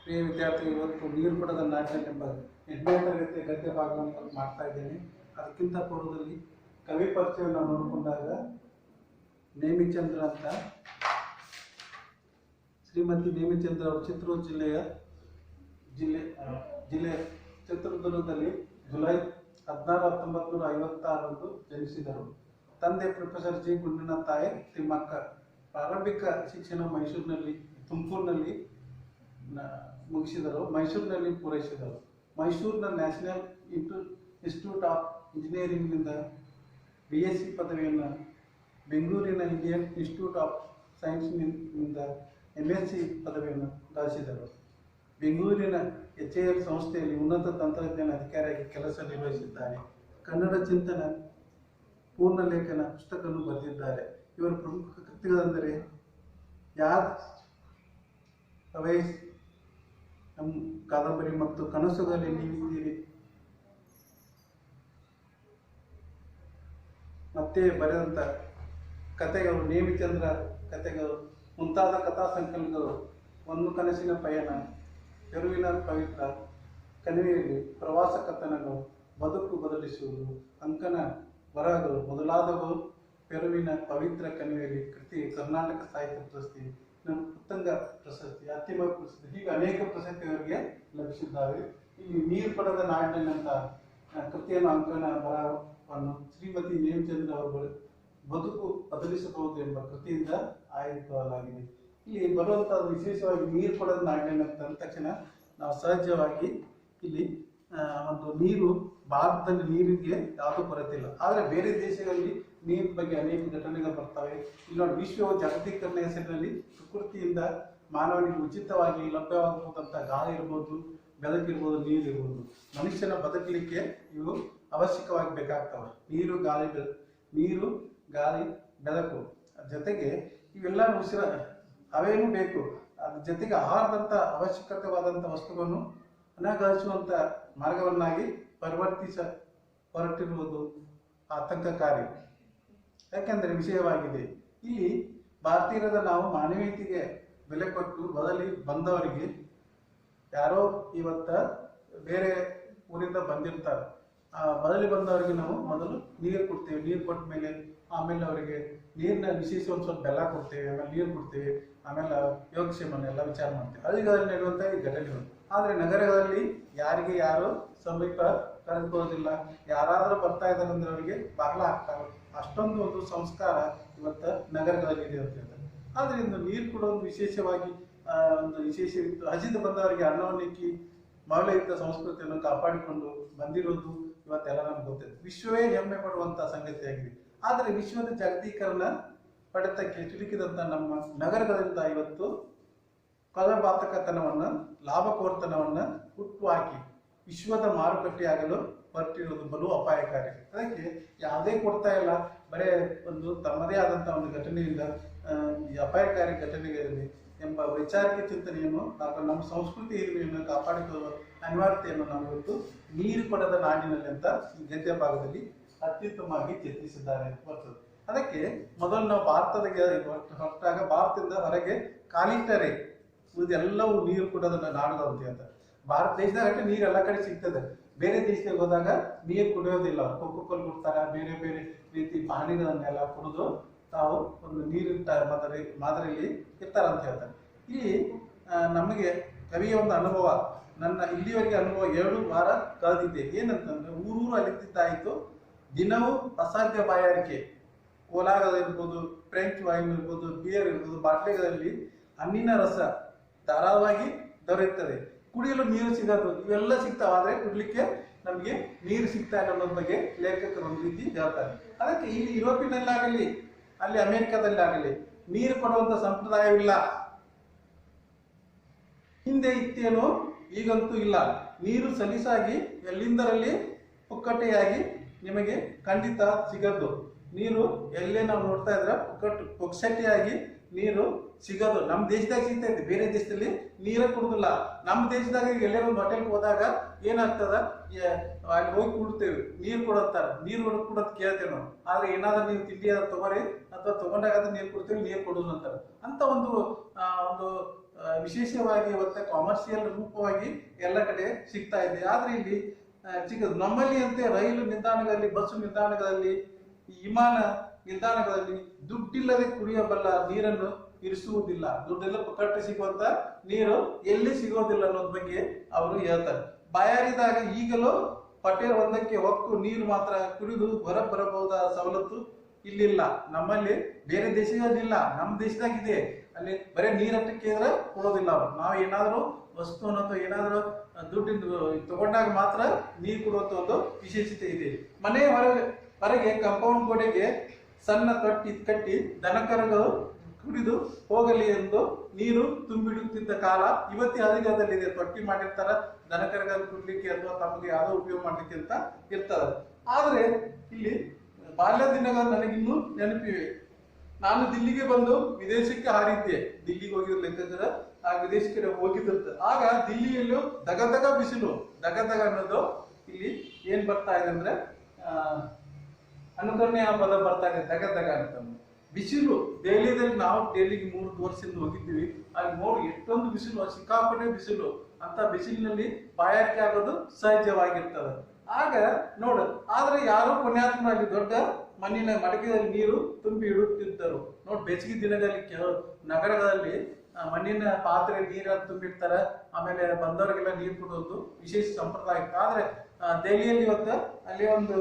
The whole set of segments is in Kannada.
ಪ್ರಿಯ ವಿದ್ಯಾರ್ಥಿ, ಇವತ್ತು ನೀರು ಕೊಡದ ನಾಡಿನಲ್ಲೆಂಬ 8ನೇ ತರಗತಿಯ ಗದ್ಯ ಭಾಗವನ್ನು ಮಾಡ್ತಾ ಇದ್ದೇನೆ. ಅದಕ್ಕಿಂತ ಪೂರ್ವದಲ್ಲಿ ಕವಿ ಪರಿಚಯವನ್ನು ನೋಡಿಕೊಂಡಾಗ ನೇಮಿಚಂದ್ರ ಅಂತ ಶ್ರೀಮತಿ ನೇಮಿಚಂದ್ರ ಅವರು ಚಿತ್ರದುರ್ಗ ಜಿಲ್ಲೆ ಚಿತ್ರದುರ್ಗದಲ್ಲಿ ಜುಲೈ 16, 1956 ಜನಿಸಿದರು. ತಂದೆ ಪ್ರೊಫೆಸರ್ ಜಿ ಗುಂಡಣ್ಣ, ತಾಯಿ ತಿಮ್ಮಕ್ಕ. ಪ್ರಾರಂಭಿಕ ಶಿಕ್ಷಣ ತುಮಕೂರಿನಲ್ಲಿ ಮುಗಿಸಿದರು, ಮೈಸೂರಿನಲ್ಲಿ ಪೂರೈಸಿದರು. ಮೈಸೂರಿನ ನ್ಯಾಷನಲ್ ಇನ್ಸ್ಟಿಟ್ಯೂಟ್ ಆಫ್ ಇಂಜಿನಿಯರಿಂಗ್ನಿಂದ BSc ಪದವಿಯನ್ನು, ಬೆಂಗಳೂರಿನ ಇಂಡಿಯನ್ ಇನ್ಸ್ಟಿಟ್ಯೂಟ್ ಆಫ್ ಸೈನ್ಸ್ನಿಂದ MSc ಪದವಿಯನ್ನು ಗಳಿಸಿದರು. ಬೆಂಗಳೂರಿನ HAL ಸಂಸ್ಥೆಯಲ್ಲಿ ಉನ್ನತ ತಂತ್ರಜ್ಞಾನ ಅಧಿಕಾರಿಯಾಗಿ ಕೆಲಸ ನಿರ್ವಹಿಸಿದ್ದಾರೆ. ಕನ್ನಡ ಚಿಂತನ ಪೂರ್ಣ ಲೇಖನ ಪುಸ್ತಕವನ್ನು ಬರೆದಿದ್ದಾರೆ. ಇವರ ಪ್ರಮುಖ ಕೃತಿಗಳೆಂದರೆ ಯಾದ್ ಅವೈಸ್ ಕಾದಂಬರಿ ಮತ್ತು ಕನಸುಗಳಲ್ಲಿ ನೀವಿದ್ದೀರಿ ಮತ್ತೆ ಬರೆದಂಥ ಕಥೆಗಳು, ನೇಮಿಚಂದ್ರ ಕಥೆಗಳು ಮುಂತಾದ ಕಥಾ ಸಂಕಲನಗಳು, ಒಂದು ಕನಸಿನ ಪಯಣ, ಪೆರುವಿನ ಪವಿತ್ರ ಕಣಿವೆಯಲ್ಲಿ, ಪ್ರವಾಸ ಕಥನಗಳು, ಬದುಕು ಬದಲಿಸುವುದು, ಅಂಕನ ಬರಹಗಳು ಮೊದಲಾದವು ಪೆರುವಿನ ಪವಿತ್ರ ಕಣಿವೆಯಲ್ಲಿ ಕೃತಿ, ಕರ್ನಾಟಕ ಸಾಹಿತ್ಯ ಪ್ರಶಸ್ತಿ, ಉತ್ತಂಗ ಪ್ರಶಸ್ತಿ, ಅತ್ತಿಮ ಪ್ರಶಸ್ತಿ, ಹೀಗೆ ಅನೇಕ ಪ್ರಶಸ್ತಿಗಳಿಗೆ ಲಭಿಸಿದ್ದಾವೆ. ಇಲ್ಲಿ ನೀರು ಪಡೆದ ನಾಡಿನಂತ ಕೃತಿಯನ್ನು, ಅಂಕನ ಬರಹವನ್ನು ಶ್ರೀಮತಿ ನೇಮಿಚಂದ್ರ ಅವರು ಬದುಕು ಬದಲಿಸಬಹುದು ಎಂಬ ಕೃತಿಯಿಂದ ಆಯ್ದುಕೊಳ್ಳಲಾಗಿದೆ. ಇಲ್ಲಿ ಬರುವಂತಹ ವಿಶೇಷವಾಗಿ ನೀರು ಪಡೆದ ನಾಡಿನಂತ ಅಂದ ತಕ್ಷಣ ನಾವು ಸಹಜವಾಗಿ ಇಲ್ಲಿ ಒಂದು ನೀರು, ಭಾರತದಲ್ಲಿ ನೀರಿಗೆ ಯಾವುದೂ ಕೊರತೆ ಇಲ್ಲ. ಆದರೆ ಬೇರೆ ದೇಶಗಳಲ್ಲಿ ನೀರಿನ ಬಗ್ಗೆ ಅನೇಕ ಘಟನೆಗಳು ಬರ್ತವೆ. ಇಲ್ಲಿ ನೋಡಿ, ವಿಶ್ವ ಜಾಗತೀಕರಣ ಹೆಸರಿನಲ್ಲಿ ಪ್ರಕೃತಿಯಿಂದ ಮಾನವನಿಗೆ ಉಚಿತವಾಗಿ ಲಭ್ಯವಾಗಬಹುದಂಥ ಗಾಳಿ ಇರ್ಬೋದು, ಬೆಳಕಿರ್ಬೋದು, ನೀರು ಇರ್ಬೋದು. ಮನುಷ್ಯನ ಬದುಕಲಿಕ್ಕೆ ಇವು ಅವಶ್ಯಕವಾಗಿ ಬೇಕಾಗ್ತವೆ. ನೀರು, ಗಾಳಿ, ಬೆಳಕು ಜೊತೆಗೆ ಇವೆಲ್ಲ ಅವೇನು ಬೇಕು. ಅದ್ರ ಜೊತೆಗೆ ಆಹಾರದಂಥ ಅವಶ್ಯಕತೆವಾದಂಥ ವಸ್ತುಗಳನ್ನು ಅನಗಾಯಿಸುವಂಥ ಮಾರ್ಗವನ್ನಾಗಿ ಹೊರಟಿರುವುದು ಆತಂಕಕಾರಿ. ಯಾಕೆಂದರೆ ವಿಷಯವಾಗಿದೆ. ಇಲ್ಲಿ ಭಾರತೀಯರಾದ ನಾವು ಮಾನವೀಯತೆಗೆ ಬೆಲೆ ಕೊಟ್ಟು ಬದಲಿ ಬಂದವರಿಗೆ, ಯಾರೋ ಇವತ್ತ ಬೇರೆ ಊರಿಂದ ಬಂದಿರ್ತಾರೆ, ಬದಲಿ ಬಂದವರಿಗೆ ನಾವು ಮೊದಲು ನೀರು ಕೊಡ್ತೇವೆ. ನೀರು ಕೊಟ್ಟ ಮೇಲೆ ಆಮೇಲೆ ಅವರಿಗೆ ನೀರಿನ ವಿಶೇಷ ಒಂದು ಸ್ವಲ್ಪ ಬೆಲ್ಲ ಕೊಡ್ತೇವೆ, ಆಮೇಲೆ ನೀರು ಕೊಡ್ತೇವೆ, ಆಮೇಲೆ ಯೋಗಕ್ಷೇಮನ ಎಲ್ಲ ವಿಚಾರ ಮಾಡ್ತೇವೆ. ಹಳ್ಳಿಗಳಲ್ಲಿ ನಡೆಯುವಂಥ ಈ ಘಟನೆಗಳು. ಆದರೆ ನಗರಗಳಲ್ಲಿ ಯಾರಿಗೆ ಯಾರು ಸಮೀಪ ಕರೆದುಕೊಳ್ಳೋದಿಲ್ಲ. ಯಾರಾದರೂ ಬರ್ತಾ ಇದ್ದಾರೆ ಅಂದ್ರೆ ಅವರಿಗೆ ಬಾಗ್ಲ ಹಾಕ್ತಾರೆ. ಅಷ್ಟೊಂದು ಒಂದು ಸಂಸ್ಕಾರ ಇವತ್ತು ನಗರಗಳಲ್ಲಿ ಇದೆ ಅಂತ ಹೇಳ್ತಾರೆ. ಆದರೆ ಇಂದು ನೀರು ಕೊಡೋದು ವಿಶೇಷವಾಗಿ ಒಂದು ವಿಶೇಷವಿತ್ತು. ಹಸಿದು ಬಂದವರಿಗೆ ಅನ್ನವನ್ನಿಕ್ಕಿ ಮೌಲ್ಯಯುತ ಸಂಸ್ಕೃತಿಯನ್ನು ಕಾಪಾಡಿಕೊಂಡು ಬಂದಿರೋದು ಇವತ್ತೆಲ್ಲ ನಮ್ಗೆ ಗೊತ್ತಿದೆ. ವಿಶ್ವವೇ ಹೆಮ್ಮೆ ಪಡುವಂಥ ಸಂಗತಿಯಾಗಿದೆ. ಆದರೆ ವಿಶ್ವದ ಜಾಗತೀಕರಣ ಪಡೆತಕ್ಕೆ ಸಿಲುಕಿದಂಥ ನಮ್ಮ ನಗರಗಳಿಂದ ಇವತ್ತು ಕೊಲೆಪಾತಕತನವನ್ನು, ಲಾಭಕೋರ್ತನವನ್ನು ಹುಟ್ಟು ಹಾಕಿ ವಿಶ್ವದ ಮಾರುಕಟ್ಟೆಯಾಗಲು ಹೊರಟಿರುವುದು ಬಲು ಅಪಾಯಕಾರಿ. ಅದಕ್ಕೆ ಯಾವುದೇ ಕೊಡ್ತಾ ಇಲ್ಲ, ಬರೇ ಒಂದು ತಮ್ಮದೇ ಆದಂಥ ಒಂದು ಘಟನೆಯಿಂದ ಈ ಅಪಾಯಕಾರಿ ಘಟನೆಗಳಲ್ಲಿ ಎಂಬ ವೈಚಾರಿಕ ಚಿಂತನೆಯನ್ನು ಹಾಗೂ ನಮ್ಮ ಸಂಸ್ಕೃತಿ ಹಿರಿಮೆಯನ್ನು ಕಾಪಾಡಿಕೊಳ್ಳುವ ಅನಿವಾರ್ಯತೆಯನ್ನು ನಾವು ಇವತ್ತು ನೀರು ಪಡೆದ ನಾಡಿನಲ್ಲಿ ಅಂತ ಈ ಗದ್ಯ ಭಾಗದಲ್ಲಿ ಅತ್ಯುತ್ತಮವಾಗಿ ಚಿತ್ರಿಸಿದ್ದಾರೆ ಬರ್ತದೆ. ಅದಕ್ಕೆ ಮೊದಲು ನಾವು ಹೊರಟಾಗ ಭಾರತದಿಂದ ಹೊರಗೆ ಕಾಲಿಟ್ಟರೆ ಉಳಿದೆಲ್ಲವೂ ನೀರು ಕೊಡೋದ ನಾಡುಗಳು ಅಂತ ಹೇಳ್ತಾರೆ. ಭಾರತ ದೇಶದಾಗ ನೀರು ಎಲ್ಲ ಕಡೆ ಸಿಗ್ತದೆ. ಬೇರೆ ದೇಶದಲ್ಲಿ ಹೋದಾಗ ನೀರು ಕುಡಿಯೋದಿಲ್ಲ. ಕೊಕ್ಕೋಲ್ ಕೊಡ್ತಾರೆ, ಬೇರೆ ಬೇರೆ ರೀತಿ ಪಾನೀಯಗಳನ್ನೆಲ್ಲ ಕುಡಿದು ತಾವು ಒಂದು ನೀರಿನ ಮಾದರಿಯಲ್ಲಿ ಇರ್ತಾರಂತ ಹೇಳ್ತಾರೆ. ಇಲ್ಲಿ ನಮಗೆ ಕವಿಯ ಒಂದು ಅನುಭವ, ನನ್ನ ಇಲ್ಲಿವರೆಗೆ ಅನುಭವ 2 ವಾರ ಕಳೆದಿದ್ದೆ. ಏನಂತಂದ್ರೆ ಊರೂರು ಅಲಿತಿದ್ದಾಯಿತು, ದಿನವೂ ಅಸಾಧ್ಯ ಬಾಯಾರಿಕೆ. ಕೋಲಾರದಿರ್ಬೋದು, ಫ್ರೆಂಚ್ ವೈನ್ ಇರ್ಬೋದು, ಬಿಯರ್ ಇರ್ಬೋದು, ಬಾಟ್ಲಿಗಳಲ್ಲಿ ಹಣ್ಣಿನ ರಸ ಧಾರಾಳವಾಗಿ ದೊರೆಯುತ್ತದೆ. ಕುಡಿಯಲು ನೀರು ಸಿಗೋದು ಇವೆಲ್ಲ ಸಿಗ್ತಾವ. ಆದರೆ ಕುಡ್ಲಿಕ್ಕೆ ನಮಗೆ ನೀರು ಸಿಗ್ತಾ ಇಲ್ಲ ಅನ್ನೋದ್ರ ಬಗ್ಗೆ ಲೇಖಕರು ಒಂದು ರೀತಿ ಹೇಳ್ತಾರೆ. ಅದಕ್ಕೆ ಇಲ್ಲಿ ಯುರೋಪಿನಲ್ಲಾಗಲಿ ಅಲ್ಲಿ ಅಮೆರಿಕದಲ್ಲಾಗಲಿ ನೀರು ಕೊಡುವಂಥ ಸಂಪ್ರದಾಯವಿಲ್ಲ. ಹಿಂದೆ ಇತ್ತೇನೋ, ಈಗಂತೂ ಇಲ್ಲ. ನೀರು ಸಲೀಸಾಗಿ ಎಲ್ಲಿಂದರಲ್ಲಿ ಪುಕ್ಕಟೆಯಾಗಿ ನಿಮಗೆ ಖಂಡಿತ ಸಿಗದು. ನೀರು ಎಲ್ಲೇ ನಾವು ನೋಡ್ತಾ ಇದ್ರೆ ಪುಕ್ಕಟೆಯಾಗಿ ನೀರು ಸಿಗೋದು. ನಮ್ಮ ದೇಶದಾಗ ಸಿಗ್ತೈತೆ, ಬೇರೆ ದೇಶದಲ್ಲಿ ನೀರೇ ಕುಡುದಿಲ್ಲ. ನಮ್ಮ ದೇಶದಾಗ ಎಲ್ಲೇ ಒಂದು ಹೋಟೆಲ್ಗೆ ಹೋದಾಗ ಏನಾಗ್ತದ, ಅಲ್ಲಿ ಹೋಗಿ ಕುಡ್ತೇವೆ, ನೀರು ಕೊಡುತ್ತಾರೆ, ನೀರು ಕೊಡೋದು ಕೇಳ್ತೇವೆ ನಾವು. ಆದ್ರೆ ಏನಾದ್ರೂ ನೀವು ತಿಂಡಿ ತಗೋರಿ ಅಥವಾ ತಗೊಂಡಾಗ ನೀರು ಕೊಡ್ತೇವೆ, ನೀರು ಕೊಡೋದು ಅಂತಾರೆ. ಅಂತ ಒಂದು ವಿಶೇಷವಾಗಿ ಇವತ್ತು ಕಾಮರ್ಷಿಯಲ್ ರೂಪವಾಗಿ ಎಲ್ಲ ಕಡೆ ಸಿಗ್ತಾ ಇದೆ. ಆದ್ರೆ ಇಲ್ಲಿ ಸಿಗೋದು ನಮ್ಮಲ್ಲಿ ಅಂತೆ ರೈಲು ನಿಲ್ದಾಣಗಳಲ್ಲಿ, ಬಸ್ ನಿಲ್ದಾಣಗಳಲ್ಲಿ, ವಿಮಾನ ನಿಲ್ದಾಣಗಳಲ್ಲಿ ದುಡ್ಡಿಲ್ಲದೆ ಕುಡಿಯಬಲ್ಲ ನೀರನ್ನು ಇರಿಸುವುದಿಲ್ಲ. ದುಡ್ಡೆಲ್ಲ ಕಟ್ಟಿ ಸಿಗುವಂತ ನೀರು ಎಲ್ಲಿ ಸಿಗೋದಿಲ್ಲ ಅನ್ನೋದ್ ಬಗ್ಗೆ ಅವರು ಹೇಳ್ತಾರೆ. ಬಾಯಾರಿದಾಗ ಈಗಲೂ ಪಟೇಲ್ ಒಂದಕ್ಕೆ ಹೊಕ್ಕು ನೀರು ಮಾತ್ರ ಕುಡಿದು ಹೊರ ಬರಬಹುದಾದ ಸವಲತ್ತು ಇಲ್ಲಿಲ್ಲ. ನಮ್ಮಲ್ಲಿ ಬೇರೆ ದೇಶದಲ್ಲಿಲ್ಲ, ನಮ್ಮ ದೇಶದಾಗಿದೆ. ಅಲ್ಲಿ ಬರೀ ನೀರಟ್ಟಕ್ಕೆ ಇದ್ರೆ ಕೊಡೋದಿಲ್ಲ ಅವರು. ನಾವು ಏನಾದ್ರು ವಸ್ತುವನ್ನು ಅಥವಾ ಏನಾದ್ರು ದುಡ್ಡಿಂದು ತಗೊಂಡಾಗ ಮಾತ್ರ ನೀರು ಕೊಡುವಂತ ಒಂದು ವಿಶೇಷತೆ ಇದೆ. ಮನೆ ಹೊರಗೆ ಕಾಂಪೌಂಡ್ ಗೋಡೆಗೆ ಸಣ್ಣ ತೊಟ್ಟಿ ಕಟ್ಟಿ ದನಕರುಗಳು ಕುಡಿದು ಹೋಗಲಿ ಎಂದು ನೀರು ತುಂಬಿಡುತ್ತಿದ್ದ ಕಾಲ ಇವತ್ತಿ ಹರಿಗದಲ್ಲಿದೆ. ತೊಟ್ಟಿ ಮಾಡಿರ್ತಾರ ದನಕರುಗಳು ಕುಡ್ಲಿಕ್ಕೆ ಅಥವಾ ತಮಗೆ ಯಾವುದೋ ಉಪಯೋಗ ಮಾಡ್ಲಿಕ್ಕೆ ಅಂತ ಇರ್ತದ. ಆದ್ರೆ ಇಲ್ಲಿ ಬಾಲ್ಯ ದಿನಗಳು ನನಗಿನ್ನೂ ನೆನಪಿವೆ. ನಾನು ದಿಲ್ಲಿಗೆ ಬಂದು ವಿದೇಶಕ್ಕೆ ಹಾರಿದ್ದೆ. ದಿಲ್ಲಿಗೆ ಹೋಗಿರ್ಲಿಕ್ಕೆ ಆ ವಿದೇಶಕ್ಕೆ ಹೋಗಿದ್ದ. ಆಗ ದಿಲ್ಲಿಯಲ್ಲೂ ದಗದಗ ಬಿಸಿಲು. ದಗದಗ ಅನ್ನೋದು ಇಲ್ಲಿ ಏನ್ ಬರ್ತಾ ಇದೆ ಅಂದ್ರೆ ಅನುಕರಣೆಯ ಪದ ಬರ್ತಾ ಇದೆ, ದಗದಗ ಅಂತ. ಬಿಸಿಲು ದೆಹಲಿಯಲ್ಲಿ, ನಾವು ದೆಹಲಿಗೆ 3 ವರ್ಷದಿಂದ ಹೋಗಿದ್ದೀವಿ. ಅಲ್ಲಿ ನೋಡಿ ಎಷ್ಟೊಂದು ಬಿಸಿಲು, ಸಿಕ್ಕಾಪಟ್ಟೆ ಬಿಸಿಲು. ಅಂತ ಬಿಸಿಲಿನಲ್ಲಿ ಬಾಯಾರಿಕೆ ಆಗೋದು ಸಹಜವಾಗಿರ್ತದೆ. ಆಗ ನೋಡ, ಆದ್ರೆ ಯಾರು ಪುಣ್ಯಾತ್ಮರಲ್ಲಿ ದೊಡ್ಡ ಮಣ್ಣಿನ ಮಡಕೆಯಲ್ಲಿ ನೀರು ತುಂಬಿ ಇಡುತ್ತಿದ್ದರು. ನೋಡಿ, ಬೇಸಿಗೆ ದಿನದಲ್ಲಿ ನಗರಗಳಲ್ಲಿ ಮಣ್ಣಿನ ಪಾತ್ರೆ ನೀರ ತುಂಬಿಡ್ತಾರೆ. ಆಮೇಲೆ ಬಂದವರಿಗೆಲ್ಲ ನೀರು ಕೊಡೋದು ವಿಶೇಷ ಸಂಪ್ರದಾಯ ಇತ್ತು. ಆದ್ರೆ ದೆಹಲಿಯಲ್ಲಿ ಇವತ್ತು ಅಲ್ಲಿ ಒಂದು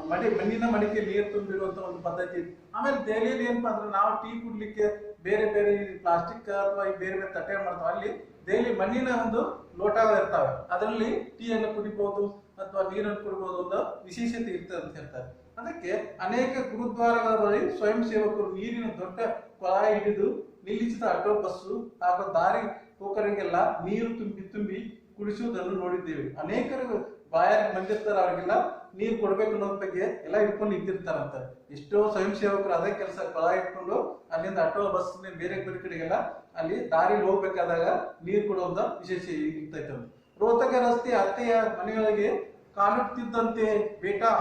ಮಣ್ಣಿನ ಮಡಿಕೆ ನೀರು ತುಂಬಿರುವಂತ ಒಂದು ಪದ್ಧತಿ ಇತ್ತು. ಆಮೇಲೆ ದೆಹಲಿಯಲ್ಲಿ ಏನಪ್ಪಾ ಅಂದ್ರೆ ನಾವು ಟೀ ಕುಡ್ಲಿಕ್ಕೆ ಬೇರೆ ಬೇರೆ ಪ್ಲಾಸ್ಟಿಕ್ ಅಥವಾ ಬೇರೆ ಬೇರೆ ತಟ್ಟೆ ಮಾಡ್ತಾವೆ. ಅಲ್ಲಿ ದೆಹಲಿ ಮಣ್ಣಿನ ಒಂದು ಲೋಟ ಇರ್ತಾವೆ, ಅದರಲ್ಲಿ ಟೀಯನ್ನು ಕುಡಿಬಹುದು ಅಥವಾ ನೀರನ್ನು ಕುಡಿಬಹುದು ಒಂದು ವಿಶೇಷತೆ ಇರ್ತದೆ ಅಂತ ಹೇಳ್ತಾರೆ. ಅದಕ್ಕೆ ಅನೇಕ ಗುರುದ್ವಾರಗಳ ಬಳಿ ಸ್ವಯಂ ಸೇವಕರು ನೀರಿನ ದೊಡ್ಡ ಕೊಳಾಯಿ ಹಿಡಿದು ನಿಲ್ಲಿಸಿದ ಆಟೋ, ಬಸ್ಸು ಹಾಗೂ ದಾರಿ ಹೋಕರಿಗೆಲ್ಲ ನೀರು ತುಂಬಿ ಕುಡಿಸುವುದನ್ನು ನೋಡಿದ್ದೇವೆ. ಅನೇಕರು ಬಾಯಾರಿಕೆ ಬಂದಿರ್ತಾರೆ, ಅವರಿಗೆಲ್ಲ ನೀರು ಕೊಡ್ಬೇಕು ಅನ್ನೋದ್ ಬಗ್ಗೆ ಎಲ್ಲ ಇಟ್ಕೊಂಡು ನಿಂತಿರ್ತಾರಂತ. ಎಷ್ಟೋ ಸ್ವಯಂ ಸೇವಕರು ಅದೇ ಕೆಲಸ, ಕೊಳಾಯಿ ಇಟ್ಕೊಂಡು ಅಲ್ಲಿಂದ ಆಟೋ, ಬಸ್ ಬೇರೆ ಬೇರೆ ಕಡೆಗೆಲ್ಲ ಅಲ್ಲಿ ದಾರಿ ಹೋಗ್ಬೇಕಾದಾಗ ನೀರು ಕೊಡುವಂತ ವಿಶೇಷ ಇರ್ತೈತೆ. ರೋಹತಕ ರಸ್ತೆ ಅತ್ತೆಯ ಮನೆಗಳಿಗೆ ಕಾಲುತ್ತಿದ್ದಂತೆ ಬೇಟಾ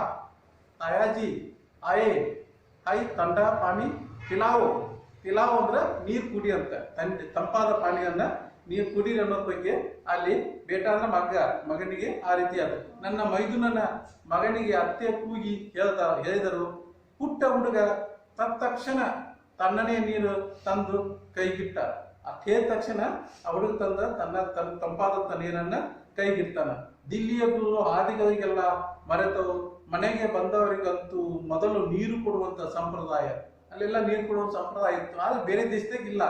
ತಾಯಾಜಿ ಆಯೆ ಹೈ ತಂಡ ಪಾನಿ ಪಿಲಾವು. ಪಿಲಾವು ಅಂದ್ರೆ ನೀರು ಕುಡಿ ಅಂತ, ತಂಪಾದ ಪಾನಿಯನ್ನ ನೀರು ಕುಡೀರಿ ಅನ್ನೋದ್ ಬಗ್ಗೆ ಅಲ್ಲಿ ಬೇಟ ಅಂದ್ರೆ ಮಗನಿಗೆ ಆ ರೀತಿ ಅದು. ನನ್ನ ಮೈದುನನ ಮಗನಿಗೆ ಅತ್ತೆ ಕೂಗಿ ಹೇಳಿದರು. ಪುಟ್ಟ ಹುಡುಗ ತಕ್ಷಣ ತಣ್ಣನೆ ನೀರು ತಂದು ಕೈಗಿಟ್ಟ. ಕೇಳಿದ ತಕ್ಷಣ ಆ ಹುಡುಗ ತನ್ನ ತಂಪಾದಂತ ನೀರನ್ನ ಕೈಗಿಟ್ಟಾನ. ದಿಲ್ಲಿಯ ಹಾದಿಗಳಿಗೆಲ್ಲ ಮರೆತವು. ಮನೆಗೆ ಬಂದವರಿಗಂತೂ ಮೊದಲು ನೀರು ಕೊಡುವಂತ ಸಂಪ್ರದಾಯ, ಅಲ್ಲೆಲ್ಲ ನೀರು ಕೊಡುವ ಸಂಪ್ರದಾಯ ಇತ್ತು. ಆದ್ರೆ ಬೇರೆ ದೇಶದಾಗ ಇಲ್ಲ.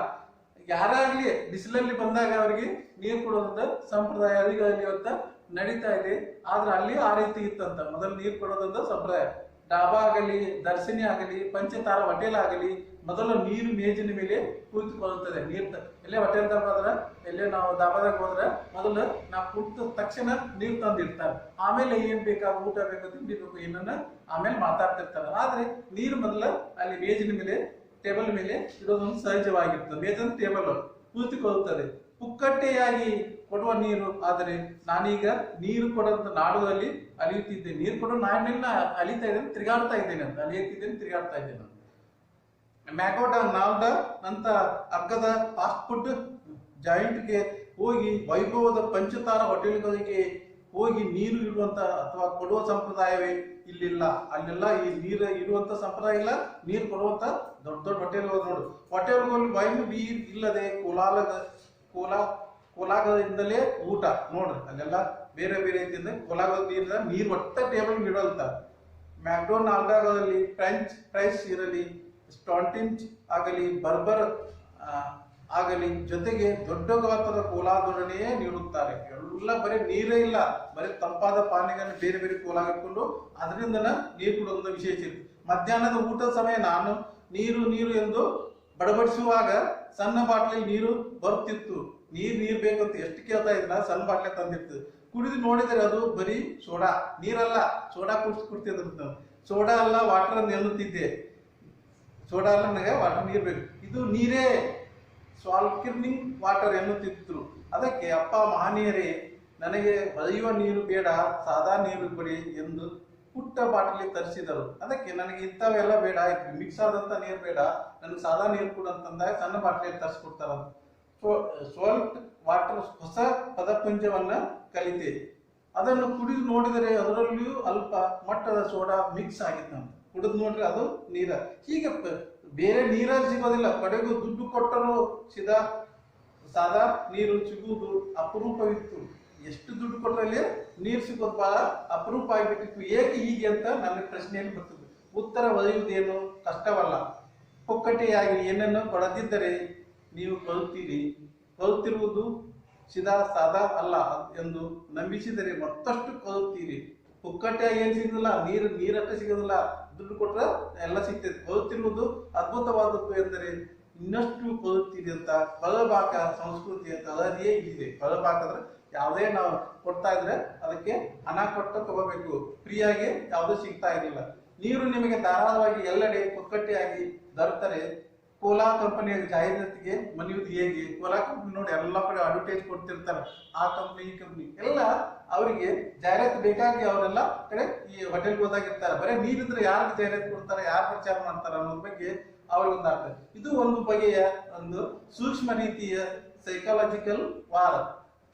ಯಾರಾಗ್ಲಿ ಬಿಸಿಲಲ್ಲಿ ಬಂದಾಗ ಅವರಿಗೆ ನೀರು ಕೊಡುವಂತ ಸಂಪ್ರದಾಯ ಅಲ್ಲಿಗಳಲ್ಲಿ ಇವತ್ತ ನಡೀತಾ ಇದೆ. ಆದ್ರೆ ಅಲ್ಲಿ ಆ ರೀತಿ ಇತ್ತಂತ. ಮೊದಲು ನೀರು ಕೊಡೋದಂತ ಸಂಪ್ರದಾಯ. ಡಾಬಾ ಆಗಲಿ, ದರ್ಶಿನಿ ಆಗಲಿ, ಪಂಚತಾರ ಹೋಟೆಲ್ ಆಗಲಿ, ಮೊದಲು ನೀರು ಮೇಜಿನ ಮೇಲೆ ಕುಳಿತುಕೊಳ್ಳುತ್ತದೆ. ನೀರು ಎಲ್ಲೇ ಹೋಟೆಲ್ದಾಗ ಹೋದ್ರೆ, ಎಲ್ಲೇ ನಾವು ಡಾಬಾದಾಗ ಹೋದ್ರೆ ಮೊದಲು ನಾವು ಕುಳಿತ ತಕ್ಷಣ ನೀರು ತಂದಿರ್ತಾರೆ. ಆಮೇಲೆ ಏನ್ ಬೇಕಾದ ಊಟ ಬೇಕು, ತಿಂಡಿ ಬೇಕು, ಏನನ್ನ ಆಮೇಲೆ ಮಾತಾಡ್ತಿರ್ತಾರೆ. ಆದ್ರೆ ನೀರು ಮೊದಲ ಅಲ್ಲಿ ಮೇಜಿನ ಮೇಲೆ, ಟೇಬಲ್ ಮೇಲೆ ಇಡೋದೊಂದು ಸಹಜವಾಗಿರ್ತದೆ. ಮೇಜನ್ ಟೇಬಲ್ ಕುಳಿತುಕೊಳ್ಳುತ್ತದೆ. ಪುಕ್ಕಟ್ಟೆಯಾಗಿ ಕೊಡುವ ನೀರು. ಆದರೆ ನಾನೀಗ ನೀರು ಕೊಡೋಂತ ನಾಡುಗಳಲ್ಲಿ ಅಲಿಯುತ್ತಿದ್ದೆ. ನೀರು ಕೊಡೋ ನಾಡಿನೆಲ್ಲ ಅಲಿತಾ ಇದ್ದೇನೆ, ತಿರುಗಾಡ್ತಾ ಇದ್ದೇನೆ ಅಂತ. ಅಲಿಯುತ್ತಿದ್ದೇನೆ, ತಿರುಗಾಡ್ತಾ ಇದ್ದೇನೆ ಅಂತ. ಮ್ಯಾಕೋಡ ನಾಲ್ಡ ಅಂತ ಅಗ್ಗದ ಫಾಸ್ಟ್ ಫುಡ್ ಜಾಯಿಂಟ್ಗೆ ಹೋಗಿ, ವೈಭವದ ಪಂಚತಾರ ಹೋಟೆಲ್ಗಳಿಗೆ ಹೋಗಿ ನೀರು ಇಡುವಂತ ಅಥವಾ ಕೊಡುವ ಸಂಪ್ರದಾಯವೇ ಇಲ್ಲಿಲ್ಲ. ಅಲ್ಲೆಲ್ಲ ಈ ನೀರು ಇಡುವಂತ ಸಂಪ್ರದಾಯ ಇಲ್ಲ. ನೀರು ಕೊಡುವಂತ ದೊಡ್ಡ ದೊಡ್ಡ ಹೋಟೆಲ್ ನೋಡು. ಹೋಟೆಲ್ಗಳಲ್ಲಿ ವೈನ್ ಬೀರ್ ಇಲ್ಲದೆ ಕೋಲಾಗದಿಂದಲೇ ಊಟ ನೋಡ್ರಿ. ಅಲ್ಲೆಲ್ಲ ಬೇರೆ ಬೇರೆ ರೀತಿಯಿಂದ ಕೋಲಾಗದಿಂದ ನೀರು ಒಟ್ಟ ಟೇಬಲ್ ಇಡೋಂತ. ಮ್ಯಾಕ್ಡೊನಾಲ್ಡ್ಗಳಲ್ಲಿ ಫ್ರೆಂಚ್ ಫ್ರೈಸ್ ಇರಲಿ, ಸ್ಟಾಂಟಿಂಚ್ ಆಗಲಿ, ಬರ್ಬರ್ ಆಗಲಿ, ಜೊತೆಗೆ ದೊಡ್ಡ ಗಾತ್ರದ ಕೋಲಾದೊಡನೆಯೇ ನೀಡುತ್ತಾರೆ. ಎಲ್ಲ ಬರೀ ನೀರೇ ಇಲ್ಲ, ಬರೀ ತಂಪಾದ ಪಾನೀಯಗಳನ್ನು ಬೇರೆ ಬೇರೆ ಕೋಲಾಗ ಇಟ್ಕೊಂಡು ಅದರಿಂದ ನೀರು ಕೊಡೋದು ವಿಶೇಷ ಇತ್ತು. ಮಧ್ಯಾಹ್ನದ ಊಟದ ಸಮಯ ನಾನು ನೀರು ಎಂದು ಬಡಬಡಿಸುವಾಗ ಸಣ್ಣ ಬಾಟ್ಲಿ ನೀರು ಬರುತ್ತಿತ್ತು. ನೀರು ಬೇಕಂತ ಎಷ್ಟು ಕೇಳ್ತಾ ಇದ್ದ, ಸಣ್ಣ ಬಾಟ್ಲೆ ತಂದಿತ್ತು. ಕುಡಿದು ನೋಡಿದರೆ ಅದು ಬರೀ ಸೋಡಾ, ನೀರಲ್ಲ. ಸೋಡಾ ಕುಡ್ತಿದ್ರು. ಸೋಡಾ ಅಲ್ಲ, ವಾಟರ್ ಅಂತ ಎನ್ನುತ್ತಿದ್ದೆ. ಸೋಡಾ ಅಲ್ಲ, ನನಗೆ ವಾಟರ್ ನೀರು ಬೇಕು, ಇದು ನೀರೇ, ಸ್ಪಾರ್ಕ್ಲಿಂಗ್ ವಾಟರ್ ಎನ್ನುತ್ತಿದ್ರು. ಅದಕ್ಕೆ ಅಪ್ಪ ಮಹನೀಯರೇ, ನನಗೆ ಹೊಳೆಯುವ ನೀರು ಬೇಡ, ಸಾದಾ ನೀರು ಕೊಡಿ ಎಂದು ಪುಟ್ಟ ಬಾಟಲಿ ತರಿಸಿದರು. ಅದಕ್ಕೆ ನನಗೆ ಇಂಥವೆಲ್ಲ ಬೇಡ, ಮಿಕ್ಸ್ ಆದಂತ ನೀರು ಬೇಡ, ನನಗೆ ಸಾದಾ ನೀರು ಕೊಡು ಅಂತಂದಾಗ ಸಣ್ಣ ಬಾಟಲಿ ತರಿಸ್ಕೊಡ್ತಾರಂತ. ಸಾಲ್ಟ್ ವಾಟರ್ ಹೊಸ ಪದಪುಂಜವನ್ನ ಕಲಿತೆ. ಅದನ್ನು ಕುಡಿದು ನೋಡಿದರೆ ಅದರಲ್ಲಿಯೂ ಅಲ್ಪ ಮಟ್ಟದ ಸೋಡಾ ಮಿಕ್ಸ್ ಆಗಿತ್ತು. ಕುಡಿದು ನೋಡ್ರಿ ಅದು ನೀರ. ಹೀಗೆ ಬೇರೆ ನೀರಲ್ಲಿ ಸಿಗೋದಿಲ್ಲ. ಕಡೆಗೂ ದುಡ್ಡು ಕೊಟ್ಟರು ಸಾದಾ ನೀರು ಸಿಗುವುದು ಅಪರೂಪವಿತ್ತು. ಎಷ್ಟು ದುಡ್ಡು ಕೊಟ್ಟರಲ್ಲಿ ನೀರು ಸಿಗೋದು ಬಹಳ ಅಪರೂಪ ಆಗಿಬಿಟ್ಟಿತ್ತು. ಏಕೆ ಹೀಗೆ ಅಂತ ನನ್ನ ಪ್ರಶ್ನೆಯಲ್ಲಿ ಬರ್ತದೆ. ಉತ್ತರ ಒದಗುವುದೇನು ಕಷ್ಟವಲ್ಲ. ಪುಕ್ಕಟೆಯಾಗಿ ಏನನ್ನು ಕೊಡದಿದ್ದರೆ ನೀವು ಕಳುತ್ತೀರಿ. ಕಳುತ್ತಿರುವುದು ಸಾದಾ ಅಲ್ಲ ಎಂದು ನಂಬಿಸಿದರೆ ಮತ್ತಷ್ಟು ಕಳುತ್ತೀರಿ. ಪುಕ್ಕಟೆಯಾಗಿ ಏನು ಸಿಗೋದಿಲ್ಲ, ನೀರಷ್ಟೇ ಸಿಗೋದಿಲ್ಲ, ದುಡ್ಡು ಕೊಟ್ಟರೆ ಎಲ್ಲ ಸಿಗ್ತೈತೆ. ಕಳುತ್ತಿರುವುದು ಅದ್ಭುತವಾದದ್ದು ಎಂದರೆ ಇನ್ನಷ್ಟು ಕಳುತ್ತೀರಿ ಅಂತ ಕಳಬಾಕ ಸಂಸ್ಕೃತಿ ಅಂತ ಅದೇ ಇಲ್ಲಿದೆ. ಕಳಬಾಕ ಅಂದ್ರೆ ಯಾವುದೇ ನಾವು ಕೊಡ್ತಾ ಇದ್ರೆ ಅದಕ್ಕೆ ಹಣ ಕೊಟ್ಟು ತಗೋಬೇಕು. ಫ್ರೀಯಾಗಿ ಯಾವುದೂ ಸಿಗ್ತಾ ಇರಲಿಲ್ಲ. ನೀರು ನಿಮಗೆ ಧಾರಾಳವಾಗಿ ಎಲ್ಲೆಡೆ ಪುಕ್ಕಟೆಯಾಗಿ ದೊರೆತರೆ ಕೋಲಾ ಕಂಪನಿಯ ಜಾಹೀರಾತಿಗೆ ಮನೆಯುವುದು ಹೇಗೆ? ಕೋಲಾ ಕಂಪನಿ ನೋಡಿ ಎಲ್ಲ ಕಡೆ ಅಡ್ವರ್ಟೈಸ್ ಕೊಡ್ತಿರ್ತಾರೆ. ಆ ಕಂಪ್ನಿ ಈ ಕಂಪ್ನಿ ಎಲ್ಲ ಅವರಿಗೆ ಜಾಹೀರಾತು ಬೇಕಾಗಿ ಅವರೆಲ್ಲ ಕಡೆ ಈ ಹೋಟೆಲ್ಗೆ ಹೋದಾಗಿರ್ತಾರೆ. ಬರೀ ನೀರಿದ್ರೆ ಯಾರಿಗೆ ಜಾಹೀರಾತು ಕೊಡ್ತಾರೆ, ಯಾರು ಪ್ರಚಾರ ಮಾಡ್ತಾರೆ ಅನ್ನೋದ್ರ ಬಗ್ಗೆ ಅವ್ರಿಗೆ ಒಂದಾಗ್ತದೆ. ಇದು ಒಂದು ಬಗೆಯ ಒಂದು ಸೂಕ್ಷ್ಮ ರೀತಿಯ ಸೈಕಾಲಜಿಕಲ್ ವಾರ್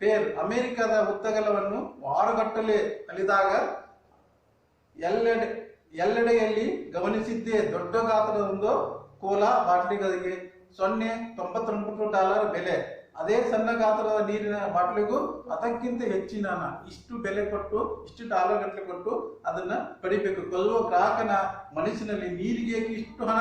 ಫೇರ್. ಅಮೆರಿಕದ ಉದ್ದಗಲವನ್ನು ವಾರಗಟ್ಟಲೆ ಅಲಿದಾಗ ಎಲ್ಲೆಡೆಯಲ್ಲಿ ಗಮನಿಸಿದ್ದೇ ದೊಡ್ಡ ಗಾತ್ರದ ಒಂದು ಕೋಲಾ ಬಾಟ್ಲಿಗಳಿಗೆ $0.99 ಬೆಲೆ. ಅದೇ ಸಣ್ಣ ಗಾತ್ರದ ನೀರಿನ ಬಾಟ್ಲಿಗೂ ಅದಕ್ಕಿಂತ ಹೆಚ್ಚಿನ ಹಣ. ಇಷ್ಟು ಬೆಲೆ ಕೊಟ್ಟು ಇಷ್ಟು ಡಾಲರ್ ಗಟ್ಟಲೆ ಕೊಟ್ಟು ಅದನ್ನ ಪಡಿಬೇಕು. ಕೊಳ್ಳುವ ಗ್ರಾಹಕನ ಮನಸ್ಸಿನಲ್ಲಿ ನೀರಿಗೆ ಇಷ್ಟು ಹಣ,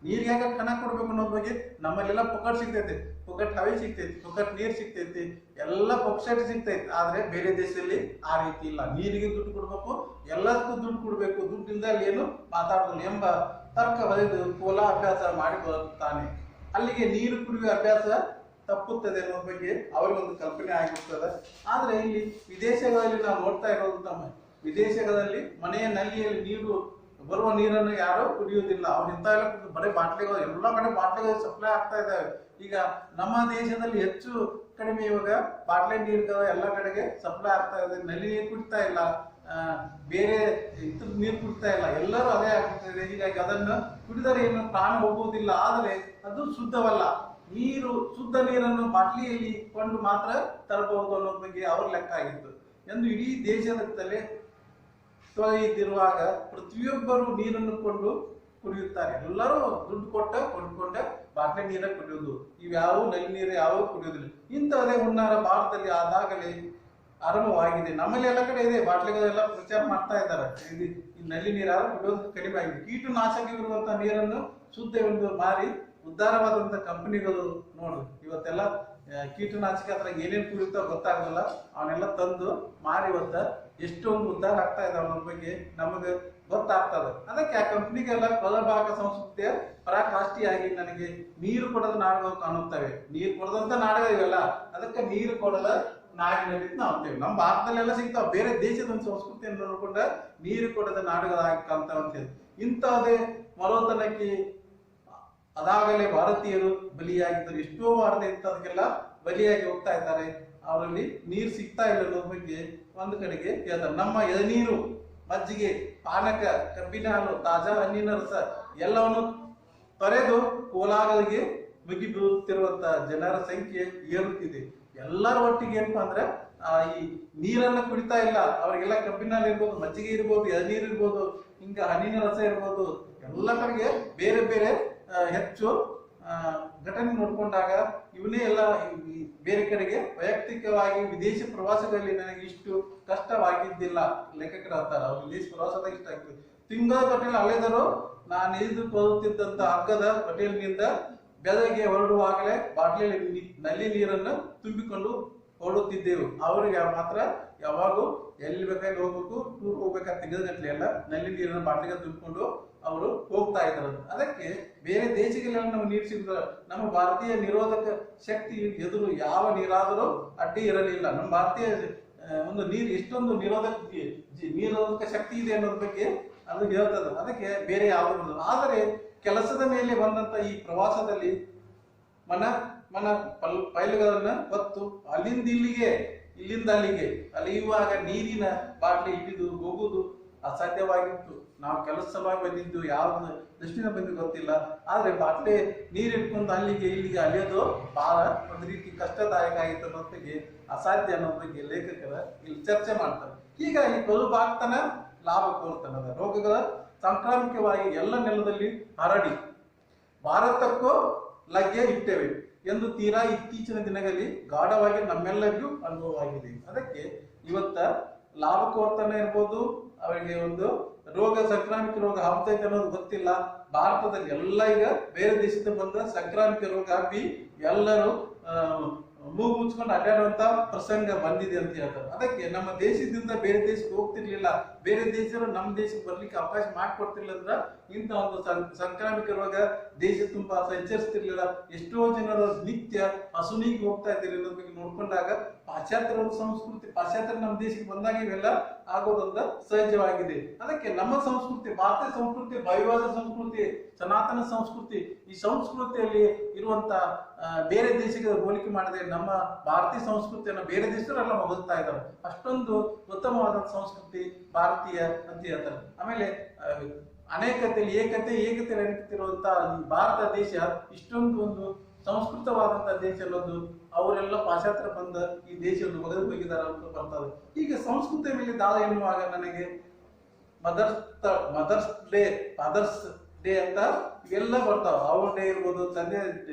ನೀರಿಗೆ ಹಣ ಕೊಡ್ಬೇಕು ಅನ್ನೋದ್ರ ಬಗ್ಗೆ ನಮ್ಮಲ್ಲೆಲ್ಲ ಪೊಕಟ್ ಸಿಗ್ತೈತೆ, ಪೊಕಟ್ ಹವೆ ಸಿಗ್ತೈತಿ, ಪೊಕಟ್ ನೀರು ಸಿಗ್ತೈತಿ, ಎಲ್ಲ ಪೊಕ್ಸೆಟ್ ಸಿಗ್ತೈತಿ. ಆದ್ರೆ ಬೇರೆ ದೇಶದಲ್ಲಿ ಆ ರೀತಿ ಇಲ್ಲ. ನೀರಿಗೆ ದುಡ್ಡು ಕೊಡ್ಬೇಕು, ಎಲ್ಲದಕ್ಕೂ ದುಡ್ಡು ಕೊಡ್ಬೇಕು, ದುಡ್ಡಿಂದ ಅಲ್ಲಿ ಏನು ಮಾತಾಡೋದಿಲ್ಲ ಎಂಬ ತರ್ಕ ಬರೆದು ಕೋಲಾ ಅಭ್ಯಾಸ ಮಾಡಿಕೊಳ್ಳುತ್ತಾನೆ. ಅಲ್ಲಿಗೆ ನೀರು ಕುಡಿಯುವ ಅಭ್ಯಾಸ ತಪ್ಪುತ್ತದೆ ಅನ್ನೋ ಬಗ್ಗೆ ಅವರಿಗೊಂದು ಕಲ್ಪನೆ ಆಗಿರ್ತದೆ. ಆದ್ರೆ ಇಲ್ಲಿ ವಿದೇಶಗಳಲ್ಲಿ ನಾವು ನೋಡ್ತಾ ಇರೋದು, ನಮ್ಮ ವಿದೇಶಗಳಲ್ಲಿ ಮನೆಯ ನಲ್ಲಿಯಲ್ಲಿ ನೀರು ಬರುವ ನೀರನ್ನು ಯಾರು ಕುಡಿಯುವುದಿಲ್ಲ. ಅವ್ರು ಇಂಥ ಎಲ್ಲ ಬರೀ ಬಾಟ್ಲಿಗಳು, ಎಲ್ಲ ಕಡೆ ಬಾಟ್ಲಿಗಳು ಸಪ್ಲೈ ಆಗ್ತಾ ಇದ್ದಾವೆ. ಈಗ ನಮ್ಮ ದೇಶದಲ್ಲಿ ಹೆಚ್ಚು ಕಡಿಮೆ ಇವಾಗ ಬಾಟ್ಲಿ ನೀರುಗಳು ಎಲ್ಲ ಕಡೆಗೆ ಸಪ್ಲೈ ಆಗ್ತಾ ಇದೆ. ನಲ್ಲಿ ನೀರು ಕುಡಿತಾ ಇಲ್ಲ, ಬೇರೆ ಇತರ ನೀರು ಕುಡಿತಾ ಇಲ್ಲ, ಎಲ್ಲರೂ ಅದೇ ಆಗ್ತಿದೆ. ಹೀಗಾಗಿ ಅದನ್ನು ಕುಡಿದರೆ ಏನು ಪ್ರಾಣ ಹೋಗುವುದಿಲ್ಲ. ಆದರೆ ಅದು ಶುದ್ಧವಲ್ಲ. ಶುದ್ಧ ನೀರನ್ನು ಬಾಟ್ಲಿಯಲ್ಲಿ ಕೊಂಡು ಮಾತ್ರ ತರಬಹುದು ಅನ್ನೋದ್ರ ಬಗ್ಗೆ ಅವ್ರ ಲೆಕ್ಕ ಆಗಿತ್ತು ಎಂದು ಇಡೀ ದೇಶದ ತಲೆ ತೊಳೆಯುತ್ತಿರುವಾಗ ಪ್ರತಿಯೊಬ್ಬರು ನೀರನ್ನು ಕೊಂಡು ಕುಡಿಯುತ್ತಾರೆ. ಎಲ್ಲರೂ ದುಡ್ಡು ಕೊಂಡ್ಕೊಂಡ ಬಾಟ್ಲಿ ನೀರ ಕುಡಿಯುವುದು. ಇವ್ಯಾವ ನಲ್ಲಿ ನೀರು ಯಾವ ಕುಡಿಯುವುದಿಲ್ಲ. ಇಂಥದೇ ಹುನ್ನಾರ ಭಾರತದಲ್ಲಿ ಆದಾಗಲೇ ಆರಂಭವಾಗಿದೆ. ನಮ್ಮಲ್ಲಿ ಎಲ್ಲ ಕಡೆ ಇದೆ, ಬಾಟ್ಲಿಗಳೆಲ್ಲ ಪ್ರಚಾರ ಮಾಡ್ತಾ ಇದ್ದಾರೆ. ಈ ನಲ್ಲಿ ನೀರು ಯಾರು ಕುಡಿಯೋದು ಕಡಿಮೆ ಆಗಿದೆ. ಕೀಟನಾಶಕವಿರುವಂತಹ ನೀರನ್ನು ಶುದ್ಧವೆಂದು ಮಾರಿ ಉದ್ಧಾರವಾದಂತ ಕಂಪನಿಗಳು ನೋಡ್ರಿ ಇವತ್ತೆಲ್ಲ ಕೀಟನಾಶಕ ಅದ್ರ ಏನೇನು ಕುಡಿಯುತ್ತೋ ಗೊತ್ತಾಗಲ್ಲ, ಅವನ್ನೆಲ್ಲ ತಂದು ಮಾರಿ ಇವತ್ತ ಎಷ್ಟೊಂದು ಉದ್ಧಾರ ಆಗ್ತಾ ಇದಾವ ಅನ್ನೋ ಬಗ್ಗೆ ನಮಗೆ ಗೊತ್ತಾಗ್ತದೆ. ಅದಕ್ಕೆ ಆ ಕಂಪ್ನಿಗೆಲ್ಲ ಕೊಲಭಾಗ ಸಂಸ್ಕೃತಿಯ ಪರಾಕಾಷ್ಠಿಯಾಗಿ ನನಗೆ ನೀರು ಕೊಡದ ನಾಡುಗಳು ಕಾಣುತ್ತವೆ. ನೀರು ಕೊಡದಂತ ನಾಡಗ ಇವೆಲ್ಲ, ಅದಕ್ಕೆ ನೀರು ಕೊಡದ ನಾಡಿನಲ್ಲಿ ನಾವು ಅಂತೇವೆ. ನಮ್ಮ ಭಾರತದಲ್ಲೆಲ್ಲ ಸಿಗ್ತಾವ. ಬೇರೆ ದೇಶದ ಒಂದು ಸಂಸ್ಕೃತಿಯನ್ನು ನೋಡ್ಕೊಂಡ ನೀರು ಕೊಡದ ನಾಡುಗಳಾಗಿ ಕಾಣ್ತಾವ ಅಂತ ಹೇಳಿ ಇಂಥದೇ ಮರೋತನಕ್ಕೆ ಅದಾಗಲೇ ಭಾರತೀಯರು ಬಲಿಯಾಗಿದ್ದರು. ಎಷ್ಟೋ ವಾರದ ಇಂಥದಕ್ಕೆಲ್ಲ ಬಲಿಯಾಗಿ ಹೋಗ್ತಾ ಇದ್ದಾರೆ. ಅವರಲ್ಲಿ ನೀರು ಸಿಗ್ತಾ ಇಲ್ಲ ಅನ್ನೋದ್ರ ಬಗ್ಗೆ ಒಂದು ಕಡೆಗೆ ಹೇಳ್ತಾರೆ. ನಮ್ಮ ಎಳನೀರು, ಮಜ್ಜಿಗೆ, ಪಾನಕ, ಕಬ್ಬಿನ ಹಾಲು, ತಾಜಾ ಹಣ್ಣಿನ ರಸ ಎಲ್ಲವನ್ನು ತೊರೆದು ಕೋಲಾಗಳಿಗೆ ಮುಗಿ ಬೀಳುತ್ತಿರುವಂತಹ ಜನರ ಸಂಖ್ಯೆ ಏರುತ್ತಿದೆ. ಎಲ್ಲರ ಒಟ್ಟಿಗೆ ಏನಪ್ಪಾ ಅಂದ್ರೆ ಈ ನೀರನ್ನ ಕುಡಿತಾ ಇಲ್ಲ. ಅವರಿಗೆಲ್ಲ ಕಬ್ಬಿನ ಹಾಲು ಇರ್ಬೋದು, ಮಜ್ಜಿಗೆ ಇರ್ಬೋದು, ಎಳನೀರು ಇರ್ಬೋದು, ಹಿಂಗ ಹಣ್ಣಿನ ರಸ ಇರ್ಬೋದು, ಎಲ್ಲ ಕಡೆಗೆ ಬೇರೆ ಬೇರೆ ಹೆಚ್ಚು ಘಟನೆ ನೋಡ್ಕೊಂಡಾಗ ಇವನೇ ಎಲ್ಲ ಬೇರೆ ಕಡೆಗೆ ವೈಯಕ್ತಿಕವಾಗಿ ವಿದೇಶಿ ಪ್ರವಾಸಗಳಲ್ಲಿ ನನಗೆ ಇಷ್ಟು ಕಷ್ಟವಾಗಿದ್ದಿಲ್ಲ. ಲೇಖಕರು ಹೇಳ್ತಾರೆ ಅವ್ರು ವಿದೇಶಿ ಪ್ರವಾಸದಾಗ ಇಷ್ಟ ಆಗ್ತದೆ. ತಿಂಗಳ ಹೋಟೆಲ್ ಅಲೆದರು ನಾನು ಇಳಿದುಕೊಳ್ಳುತ್ತಿದ್ದಂತ ಹಗ್ಗದ ಹೋಟೆಲ್ನಿಂದ ಬೆಳಗ್ಗೆ ಹೊರಡುವಾಗಲೇ ಬಾಟ್ಲಿಯಲ್ಲಿ ನಲ್ಲಿ ನೀರನ್ನು ತುಂಬಿಕೊಂಡು ಹೊರಡುತ್ತಿದ್ದೆವು. ಅವರಿಗೆ ಮಾತ್ರ ಯಾವಾಗೂ ಎಲ್ಲಿ ಬೇಕಾಗಿ ಹೋಗ್ಬೇಕು, ಟೂರ್ ಹೋಗ್ಬೇಕಾದ್ರೆ ತಿಂಗಳಗಟ್ಟಲೆ ಎಲ್ಲ ನಲ್ಲಿ ನೀರನ್ನು ಬಾಟ್ಲಿಗೆ ತುಂಬಿಕೊಂಡು ಅವರು ಹೋಗ್ತಾ ಇದ್ರು. ಅದಕ್ಕೆ ಬೇರೆ ದೇಶಗಳೆಲ್ಲ ನಾವು ನೀರು ಸಿಗುತ್ತ, ನಮ್ಮ ಭಾರತೀಯ ನಿರೋಧಕ ಶಕ್ತಿ ಎದುರು ಯಾವ ನೀರಾದರೂ ಅಡ್ಡಿ ಇರಲಿಲ್ಲ. ನಮ್ಮ ಭಾರತೀಯ ಒಂದು ನೀರು ಎಷ್ಟೊಂದು ನಿರೋಧಕ ಶಕ್ತಿ ಇದೆ ಅನ್ನೋದ್ರ ಬಗ್ಗೆ ಅದು ಹೇಳ್ತದೆ. ಅದಕ್ಕೆ ಬೇರೆ ಯಾವುದು. ಆದರೆ ಕೆಲಸದ ಮೇಲೆ ಬಂದಂತ ಈ ಪ್ರವಾಸದಲ್ಲಿ ಮನ ಪೈಲುಗಳನ್ನ ಹೊತ್ತು ಅಲ್ಲಿಂದ ಇಲ್ಲಿಗೆ, ಇಲ್ಲಿಂದ ಅಲ್ಲಿಗೆ ಅಲಿಯುವಾಗ ನೀರಿನ ಬಾಟ್ಲಿ ಹಿಡಿದು ಹೋಗುವುದು ಅಸಾಧ್ಯವಾಗಿತ್ತು. ನಾವು ಕೆಲಸ ಸಲುವಾಗಿ ಬಂದಿದ್ದು ಯಾವ್ದು ದೃಷ್ಟಿನ ಬಂದು ಗೊತ್ತಿಲ್ಲ. ಆದ್ರೆ ಬಾಟ್ಲೆ ನೀರು ಇಟ್ಕೊಂಡು ಅಲ್ಲಿಗೆ ಇಲ್ಲಿಗೆ ಅಲಿಯೋದು ಬಹಳ ಒಂದು ರೀತಿ ಕಷ್ಟದಾಯಕ ಆಗಿತ್ತು ಅನ್ನೋದಕ್ಕೆ ಅಸಾಧ್ಯ ಅನ್ನೋ ಬಗ್ಗೆ ಲೇಖಕರ ಇಲ್ಲಿ ಚರ್ಚೆ ಮಾಡ್ತಾರೆ. ಹೀಗಾಗಿ ಬದುಕಾಗ್ತಾನ ಲಾಭ ಕೋರ್ತಾನದ ರೋಗಗಳ ಸಾಂಕ್ರಾಮಿಕವಾಗಿ ಎಲ್ಲ ನೆಲದಲ್ಲಿ ಹರಡಿ ಭಾರತಕ್ಕೂ ಲಗ್ಗೆ ಇಟ್ಟೇವೆ ಎಂದು ತೀರಾ ಇತ್ತೀಚಿನ ದಿನಗಳಲ್ಲಿ ಗಾಢವಾಗಿ ನಮ್ಮೆಲ್ಲರಿಗೂ ಅನುಭವವಾಗಿದೆ. ಅದಕ್ಕೆ ಇವತ್ತ ಲಾಭ ಕೋರ್ತಾನೆ ಇರ್ಬೋದು, ಅವರಿಗೆ ಒಂದು ರೋಗ ಸಾಂಕ್ರಾಮಿಕ ರೋಗ ಹಬ್ಬತೈತೆ ಅನ್ನೋದು ಗೊತ್ತಿಲ್ಲ. ಭಾರತದಲ್ಲಿ ಎಲ್ಲ ಈಗ ಬೇರೆ ದೇಶದಿಂದ ಬಂದ ಸಾಂಕ್ರಾಮಿಕ ರೋಗ ಹಬ್ಬಿ ಎಲ್ಲರೂ ಮೂಗು ಮುಚ್ಕೊಂಡು ಅಡ್ಡಾಡುವಂತ ಪ್ರಸಂಗ ಬಂದಿದೆ ಅಂತ ಹೇಳ್ತಾರೆ. ಅದಕ್ಕೆ ನಮ್ಮ ದೇಶದಿಂದ ಬೇರೆ ದೇಶಕ್ಕೆ ಹೋಗ್ತಿರ್ಲಿಲ್ಲ, ಬೇರೆ ದೇಶರು ನಮ್ಮ ದೇಶಕ್ಕೆ ಬರ್ಲಿಕ್ಕೆ ಅವಕಾಶ ಮಾಡಿಕೊಡ್ತಿರ್ಲಿಲ್ಲ ಅಂದ್ರೆ ಇಂಥ ಒಂದು ಸಾಂಕ್ರಾಮಿಕ ರೋಗ ದೇಶ ತುಂಬಾ ಸಂಚರಿಸ್ತಿರ್ಲಿಲ್ಲ. ಎಷ್ಟೋ ಜನರು ನಿತ್ಯ ಹಸುನಿಗೆ ಹೋಗ್ತಾ ಇದ್ದೀರಿ ಅನ್ನೋದ್ ಬಗ್ಗೆ ನೋಡ್ಕೊಂಡಾಗ ಪಾಶ್ಚಾತ್ಯರ ಒಂದು ಸಂಸ್ಕೃತಿ, ಪಾಶ್ಚಾತ್ಯರ ನಮ್ಮ ದೇಶಕ್ಕೆ ಬಂದಾಗ ಇವೆಲ್ಲ ಆಗೋದೊಂದು ಸಹಜವಾಗಿದೆ. ಅದಕ್ಕೆ ನಮ್ಮ ಸಂಸ್ಕೃತಿ, ಭಾರತೀಯ ಸಂಸ್ಕೃತಿ ಭವ್ಯವಾದ ಸಂಸ್ಕೃತಿ, ಸನಾತನ ಸಂಸ್ಕೃತಿ. ಈ ಸಂಸ್ಕೃತಿಯಲ್ಲಿ ಇರುವಂತ ಬೇರೆ ದೇಶಕ್ಕೆ ಹೋಲಿಕೆ ಮಾಡಿದ್ರೆ ನಮ್ಮ ಭಾರತೀಯ ಸಂಸ್ಕೃತಿಯನ್ನು ಬೇರೆ ದೇಶದವರೆಲ್ಲ ಹೊಗಳ್ತಾ ಇದ್ದಾರೆ. ಅಷ್ಟೊಂದು ಉತ್ತಮವಾದ ಸಂಸ್ಕೃತಿ ಭಾರತೀಯ ಅಂತ ಹೇಳ್ತಾರೆ. ಆಮೇಲೆ ಅನೇಕತೆಯಲ್ಲಿ ಏಕತೆ ನಡೀತಿರುವಂತ ಭಾರತ ದೇಶ ಇಷ್ಟೊಂದು ಒಂದು ಸಂಸ್ಕೃತವಾದಂತಹ ದೇಶ ಅನ್ನೋದು ಅವರೆಲ್ಲ ಪಾಶ್ಚಾತ್ಯ ಬಂದ ಈ ದೇಶವನ್ನು ಒಗೆದು ಹೋಗಿದ್ದಾರೆ ಅಂತ ಬರ್ತದೆ. ಈಗ ಸಂಸ್ಕೃತಿಯ ಮೇಲೆ ದಾಳಿ ಎನ್ನುವಾಗ ನನಗೆ ಮದರ್ಸ್ ಡೇ ಅಂತ ಇವೆಲ್ಲ ಬರ್ತಾವ. ಅವ್ರ ಡೇ ಇರ್ಬೋದು, ತಂದೆ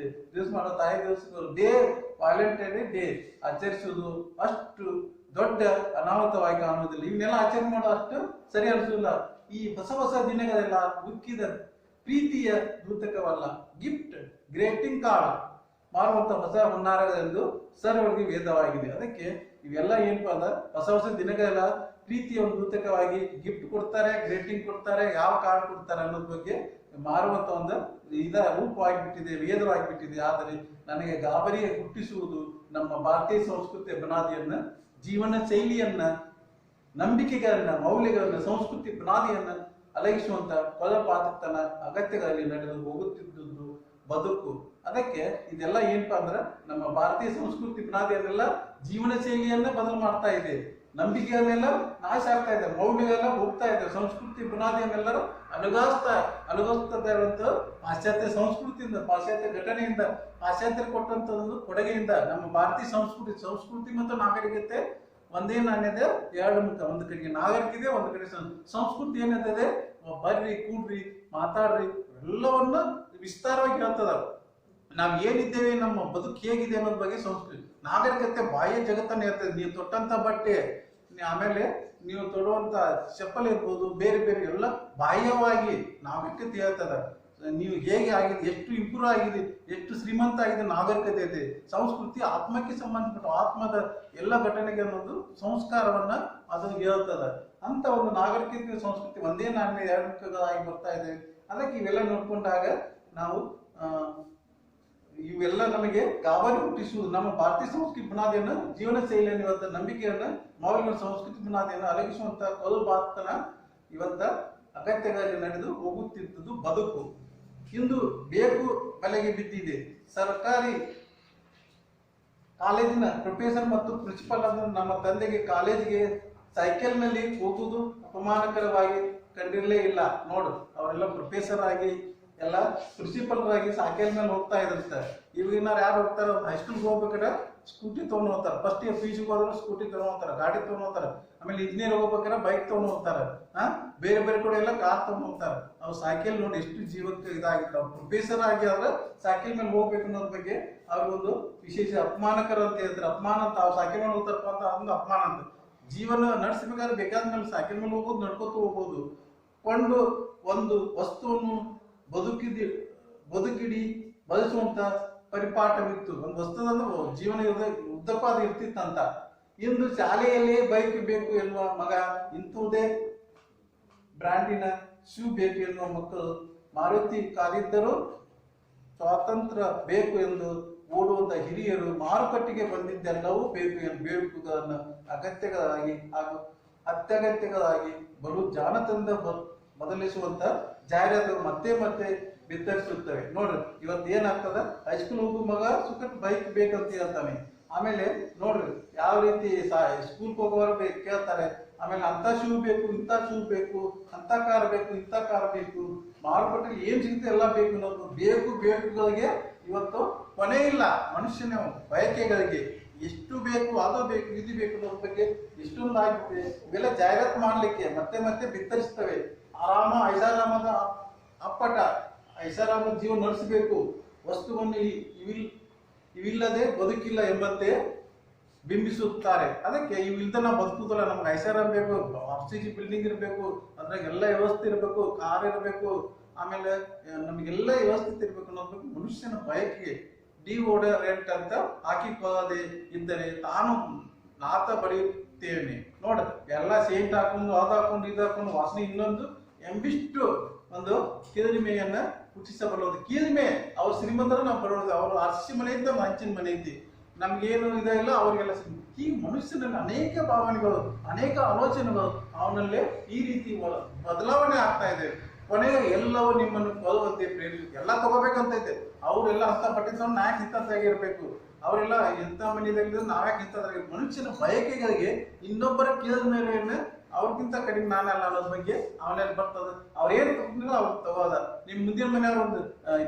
ದಿವಸ ಮಾಡೋ, ತಾಯಿ ದಿವಸ ಡೇ, ವ್ಯಾಲೆಂಟೈನ್ ಡೇ ಆಚರಿಸುವುದು ಅಷ್ಟು ದೊಡ್ಡ ಅನಾಹುತವಾಗಿ ಕಾಣುವುದಿಲ್ಲ. ಇವನ್ನೆಲ್ಲ ಆಚರಣೆ ಮಾಡೋದು ಅಷ್ಟು ಸರಿ ಅನಿಸೋದಿಲ್ಲ. ಈ ಹೊಸ ದಿನಗಳೆಲ್ಲ ಉಕ್ಕಿದ ಪ್ರೀತಿಯ ದೂತಕವಲ್ಲ, ಗಿಫ್ಟ್ ಗ್ರೇಟಿಂಗ್ ಕಾರ್ಡ್ ಮಾರುವಂತ ಹೊಸ ಹುನ್ನಾರಗಳೆಂದು ಸರ್ವರಿಗೆ ವೇದವಾಗಿದೆ. ಅದಕ್ಕೆ ಇವೆಲ್ಲ ಏನಪ್ಪಾ ಅಂದ್ರೆ ಹೊಸ ದಿನಗಳೆಲ್ಲ ಪ್ರೀತಿಯ ಒಂದು ದೂತಕವಾಗಿ ಗಿಫ್ಟ್ ಕೊಡ್ತಾರೆ, ಗ್ರೇಟಿಂಗ್ ಕೊಡ್ತಾರೆ, ಯಾವ ಕಾರ್ಡ್ ಕೊಡ್ತಾರೆ ಅನ್ನೋದ್ ಬಗ್ಗೆ ಮಾರುವಂತ ಒಂದು ರೂಪವಾಗಿಬಿಟ್ಟಿದೆ, ವೇದವಾಗಿಬಿಟ್ಟಿದೆ. ಆದರೆ ನನಗೆ ಗಾಬರಿಯ ಹುಟ್ಟಿಸುವುದು ನಮ್ಮ ಭಾರತೀಯ ಸಂಸ್ಕೃತಿಯ ಬುನಾದಿಯನ್ನ, ಜೀವನ ಶೈಲಿಯನ್ನ, ನಂಬಿಕೆಗಳನ್ನ, ಮೌಲ್ಯಗಳನ್ನ, ಸಂಸ್ಕೃತಿ ಬುನಾದಿಯನ್ನ ಅಲಗಿಸುವಂತ ಕೊಲಪಾತಕತನ ಅಗತ್ಯಗಳಲ್ಲಿ ನಡೆದು ಹೋಗುತ್ತಿದ್ದುದು ಬದುಕು. ಅದಕ್ಕೆ ಇದೆಲ್ಲ ಏನಪ್ಪಾ ಅಂದ್ರೆ ನಮ್ಮ ಭಾರತೀಯ ಸಂಸ್ಕೃತಿ ಬುನಾದಿಯನ್ನೆಲ್ಲ ಜೀವನ ಶೈಲಿಯನ್ನ ಬದಲು ಮಾಡ್ತಾ ಇದೆ, ನಂಬಿಕೆಯನ್ನೆಲ್ಲ ನಾಶ ಆಗ್ತಾ ಇದೆ, ಮೌಲ್ಯಗಳೆಲ್ಲ ಹೋಗ್ತಾ ಇದೆ, ಸಂಸ್ಕೃತಿ ಬುನಾದಿಯನ್ನೆಲ್ಲರೂ ಅಲುಗಾಸ್ತಾ ಇರುವಂತ ಪಾಶ್ಚಾತ್ಯ ಸಂಸ್ಕೃತಿಯಿಂದ, ಪಾಶ್ಚಾತ್ಯ ಘಟನೆಯಿಂದ, ಪಾಶ್ಚಾತ್ಯರು ಕೊಟ್ಟಂತ ಒಂದು ಕೊಡುಗೆಯಿಂದ ನಮ್ಮ ಭಾರತೀಯ ಸಂಸ್ಕೃತಿ ಮತ್ತು ನಾಗರಿಕತೆ ಒಂದೇ ನಾಣ್ಯದ ಎರಡು ಮುಖ. ಒಂದು ಕಡೆಗೆ ನಾಗರಿಕತೆ, ಒಂದು ಕಡೆ ಸಂಸ್ಕೃತಿ ಏನಿದೆ, ಬರ್ರಿ ಕೂಡ್ರಿ ಮಾತಾಡ್ರಿ ಎಲ್ಲವನ್ನ ವಿಸ್ತಾರವಾಗಿ ಹೇಳ್ತದ. ನಾವ್ ಏನಿದ್ದೇವೆ, ನಮ್ಮ ಬದುಕು ಹೇಗಿದೆ ಅನ್ನೋದ್ ಬಗ್ಗೆ ಸಂಸ್ಕೃತಿ. ನಾಗರಿಕತೆ ಬಾಹ್ಯ ಜಗತ್ತನ್ನ ಹೇಳ್ತದೆ. ನೀವು ತೊಟ್ಟಂತ ಬಟ್ಟೆ, ಆಮೇಲೆ ನೀವು ತೊಡುವಂತ ಚಪ್ಪಲ್ ಇರ್ಬೋದು, ಬೇರೆ ಬೇರೆ ಎಲ್ಲ ಬಾಹ್ಯವಾಗಿ ನಾಗರಿಕತೆ ಹೇಳ್ತದ. ನೀವು ಹೇಗೆ ಆಗಿದೆ, ಎಷ್ಟು ಇಂಪ್ರೂವ್ ಆಗಿದೆ, ಎಷ್ಟು ಶ್ರೀಮಂತ ಆಗಿದೆ ನಾಗರಿಕತೆ ಇದೆ. ಸಂಸ್ಕೃತಿ ಆತ್ಮಕ್ಕೆ ಸಂಬಂಧಪಟ್ಟ ಆತ್ಮದ ಎಲ್ಲ ಘಟನೆಗೆ ಅನ್ನೋದು ಸಂಸ್ಕಾರವನ್ನ ಅದು ಹೇಳ್ತದ. ಅಂತ ಒಂದು ನಾಗರಿಕತೆ ಸಂಸ್ಕೃತಿ ಒಂದೇ ನಾಣ್ಯ ಎರಡು ಮುಖಗಳಾಗಿ ಬರ್ತಾ ಇದೆ. ಅದಕ್ಕೆ ಇವೆಲ್ಲ ನೋಡ್ಕೊಂಡಾಗ ನಾವು ಇವೆಲ್ಲ ನಮಗೆ ಗಾಬರಿ ಹುಟ್ಟಿಸುವುದು. ನಮ್ಮ ಭಾರತೀಯ ಸಂಸ್ಕೃತಿ ಬುನಾದಿಯನ್ನು, ಜೀವನ ಶೈಲಿಯನ್ನು, ಇವತ್ತ ನಂಬಿಕೆಯನ್ನ, ಮೌಲ್ಯ ಸಂಸ್ಕೃತಿ ಬುನಾದಿಯನ್ನು ಅಲಗಿಸುವಂತ ಕೊಲುಬಾತನ ಇವತ್ತ ಅಗತ್ಯಗಳಲ್ಲಿ ನಡೆದು ಹೋಗುತ್ತಿದ್ದುದು ಬದುಕು ಇಂದು ಬೇಕು ಬೆಲೆಗೆ ಬಿದ್ದಿದೆ. ಸರ್ಕಾರಿ ಕಾಲೇಜಿನ ಪ್ರೊಫೆಸರ್ ಮತ್ತು ಪ್ರಿನ್ಸಿಪಲ್ ಆದ ನಮ್ಮ ತಂದೆಗೆ ಕಾಲೇಜಿಗೆ ಸೈಕಲ್ನಲ್ಲಿ ಹೋಗುವುದು ಅಪಮಾನಕರವಾಗಿ ಕಂಡಿರಲೇ ಇಲ್ಲ. ನೋಡು, ಅವರೆಲ್ಲ ಪ್ರೊಫೆಸರ್ ಆಗಿ ಎಲ್ಲ ಪ್ರಿನ್ಸಿಪಲ್ರಾಗಿ ಸೈಕಲ್ ಮೇಲೆ ಹೋಗ್ತಾ ಇದ್ರಂತೆ. ಇವಾಗಿನ ಯಾರು ಹೋಗ್ತಾರ, ಹೈಸ್ಕೂಲ್ಗೆ ಹೋಗ್ಬೇಕಾದ್ರೆ ಸ್ಕೂಟಿ ತಗೊಂಡು ಹೋಗ್ತಾರೆ. ಫಸ್ಟ್ ಇಯರ್ PUC ಹೋದ್ರು ಸ್ಕೂಟಿ ತಗೊಂಡು ಹೋಗ್ತಾರೆ, ಗಾಡಿ ತಗೊಂಡು ಹೋಗ್ತಾರೆ. ಆಮೇಲೆ ಇಂಜಿನಿಯರ್ ಹೋಗ್ಬೇಕಾದ್ರೆ ಬೈಕ್ ತಗೊಂಡು ಹೋಗ್ತಾರೆ. ಬೇರೆ ಬೇರೆ ಕಡೆ ಎಲ್ಲ ಕಾರ್ ತಗೊಂಡು ಹೋಗ್ತಾರೆ. ಅವ್ರು ಸೈಕಲ್ ನೋಡಿ ಎಷ್ಟು ಜೀವಕ್ಕೆ ಇದಾಗಿತ್ತು. ಅವ್ರು ಪ್ರೊಫೆಸರ್ ಆಗಿ ಆದ್ರೆ ಸೈಕಲ್ ಮೇಲೆ ಹೋಗ್ಬೇಕು ಅನ್ನೋದ್ರ ಬಗ್ಗೆ ಅವ್ರಿಗೊಂದು ವಿಶೇಷ ಅಪಮಾನಕರ ಅಂತ ಹೇಳ್ತಾರೆ. ಅಪಮಾನ ಅಂತ, ಅವ್ರು ಸೈಕಲ್ ಮೇಲೆ ಹೋಗ್ತಾರಪ್ಪ ಅಂತ ಒಂದು ಅಪಮಾನ ಅಂತ. ಜೀವನ ನಡೆಸಬೇಕಾದ್ರೆ ಬೇಕಾದ ಮೇಲೆ ಸೈಕಲ್ ಮೇಲೆ ಹೋಗ್ಬೋದು, ನಡ್ಕೋತ ಹೋಗ್ಬೋದು. ಕೊಂಡು ಒಂದು ವಸ್ತುವನ್ನು ಬದುಕಿಡಿ ಬಳಸುವಂತ ಪರಿಪಾಠವಿತ್ತು. ಒಂದು ವಸ್ತುದಂದ್ರೆ ಜೀವನ ಉದ್ದಕ್ಕೂ ಅದು ಇರ್ತಿತ್ತಂತ. ಇಂದು ಶಾಲೆಯಲ್ಲಿ ಬೈಕ್ ಬೇಕು ಎನ್ನುವ ಮಗ, ಇಂಥದೇ ಬ್ರ್ಯಾಂಡಿನ ಶೂ ಬೇಕು ಎನ್ನುವ ಮಕ್ಕಳು, ಮಾರುತಿ ಕಾರಿದ್ದರೂ ಸ್ವಾತಂತ್ರ್ಯ ಬೇಕು ಎಂದು ಓಡುವಂತ ಹಿರಿಯರು, ಮಾರುಕಟ್ಟೆಗೆ ಬಂದಿದ್ದೆಲ್ಲವೂ ಬೇಕುಗಳನ್ನು ಅಗತ್ಯಗಳಾಗಿ ಹಾಗೂ ಅತ್ಯಗತ್ಯಗಳಾಗಿ ಬರು ಜಾಣತನದ ಬದಲಿಸುವಂತ ಜಾಹೀರಾತು ಮತ್ತೆ ಬಿತ್ತರಿಸುತ್ತವೆ. ನೋಡ್ರಿ, ಇವತ್ತು ಏನಾಗ್ತದ, ಹೈಸ್ಕೂಲ್ ಹೋಗೋ ಮಗ ಸುಖ ಬೈಕ್ ಬೇಕಂತ ಹೇಳ್ತಾನೆ. ಆಮೇಲೆ ನೋಡ್ರಿ ಯಾವ ರೀತಿ ಸ್ಕೂಲ್ ಹೋಗೋರು ಕೇಳ್ತಾರೆ, ಆಮೇಲೆ ಅಂತ ಶೂ ಬೇಕು, ಇಂಥ ಶೂ ಬೇಕು, ಅಂತ ಕಾರ್ ಬೇಕು, ಇಂಥ ಕಾರ್ ಬೇಕು, ಮಾರುಕಟ್ಟೆಯಲ್ಲಿ ಏನ್ ಸಿಗುತ್ತೆ ಎಲ್ಲ ಬೇಕು ಅನ್ನೋದು ಬೇಕುಗಳಿಗೆ ಇವತ್ತು ಕೊನೆ ಇಲ್ಲ. ಮನುಷ್ಯನ ಬಯಕೆಗಳಿಗೆ ಎಷ್ಟು ಬೇಕು, ಅದು ಬೇಕು, ಇದು ಬೇಕು ಅನ್ನೋದ್ರ ಬಗ್ಗೆ ಎಷ್ಟೊಂದು ಆಗಿದೆ. ಇವೆಲ್ಲ ಜಾಹೀರಾತು ಮಾಡ್ಲಿಕ್ಕೆ ಮತ್ತೆ ಮತ್ತೆ ಬಿತ್ತರಿಸ್ತವೆ. ಆರಾಮ ಐಷಾರಾಮದ ಅಪ್ಪಟ ಐಷಾರಾಮದ ಜೀವನ ನಡೆಸಬೇಕು, ವಸ್ತುವನ್ನು ಇವಿಲ್ಲದೆ ಬದುಕಿಲ್ಲ ಎಂಬಂತೆ ಬಿಂಬಿಸುತ್ತಾರೆ. ಅದಕ್ಕೆ ಇವಿಲ್ದ ನಾವು ಬದುಕುದಲ್ಲ, ನಮ್ಗೆ ಐಷಾರಾಮ್ ಬೇಕು, RCC ಬಿಲ್ಡಿಂಗ್ ಇರಬೇಕು, ಅದ್ರಾಗ ಎಲ್ಲ ವ್ಯವಸ್ಥೆ ಇರಬೇಕು, ಕಾರ್ ಇರಬೇಕು, ಆಮೇಲೆ ನಮಗೆಲ್ಲ ವ್ಯವಸ್ಥಿತ ಇರಬೇಕು ಅನ್ನೋದು ಮನುಷ್ಯನ ಬಯಕೆಗೆ ಡಿಒಡರೆಂಟ್ ಅಂತ ಹಾಕಿಕೊಳ್ಳದೆ ಇದ್ದರೆ ತಾನು ನಾತ ಬಡಿಯುತ್ತೇನೆ. ನೋಡ ಎಲ್ಲ ಸೇಂಟ್ ಹಾಕೊಂಡು ಅದು ಹಾಕೊಂಡು ಇದು ಹಾಕೊಂಡು ವಾಸನೆ ಇನ್ನೊಂದು ಎಂಬಿಷ್ಟು ಒಂದು ಕೀಳಿಮೆಯನ್ನ ಹುಟ್ಟಿಸಬಲ್ಲದು. ಕೀಳಿಮೆ ಅವ್ರ ಶ್ರೀಮಂತರು ನಾವು ಬರೋದು, ಅವರು RCC ಮನೆ ಇದ್ದ ಹಂಚಿನ ಮನೆ ಐತಿ, ನಮ್ಗೇನು ಇದೆಲ್ಲ ಅವ್ರಿಗೆಲ್ಲ ಹೀಗೆ ಮನುಷ್ಯನಲ್ಲಿ ಅನೇಕ ಭಾವನೆಗಳು, ಅನೇಕ ಆಲೋಚನೆಗಳು ಅವನಲ್ಲೇ ಈ ರೀತಿ ಬದಲಾವಣೆ ಆಗ್ತಾ ಇದೆ. ಕೊನೆಗೆ ಎಲ್ಲವೂ ನಿಮ್ಮನ್ನು ಕೊಲ್ಲುವಂತೆ ಪ್ರೇರಿಸಿ ಎಲ್ಲ ತಗೋಬೇಕಂತ ಐತೆ. ಅವರೆಲ್ಲ ಅಂತ ಪಟ್ಟಿದ್ದವ್ರು ನಾಯಕ ಇಂಥದ್ದಾಗಿರ್ಬೇಕು, ಅವರೆಲ್ಲ ಎಂಥ ಮನೆಯಲ್ಲಿದ್ದು ನಾವ್ಯಾಕೆ ಇಂಥದ್ರಾಗಿ. ಮನುಷ್ಯನ ಬಯಕೆಗಳಿಗೆ ಇನ್ನೊಬ್ಬರ ಕೇಳಿದ ಮೇಲೆ ಅವ್ರಿಗಿಂತ ಕಡಿಮೆ ನಾನಲ್ಲ ಅನ್ನೋದ್ರ ಬಗ್ಗೆ ಅವನಲ್ಲಿ ಬರ್ತದೆ. ಅವ್ರೇನು ತಗೊಂಡಿಲ್ಲ ಅವ್ರು ತಗೋದ. ನಿಮ್ಮ ಮುಂದಿನ ಮನೆಯವ್ರು ಒಂದು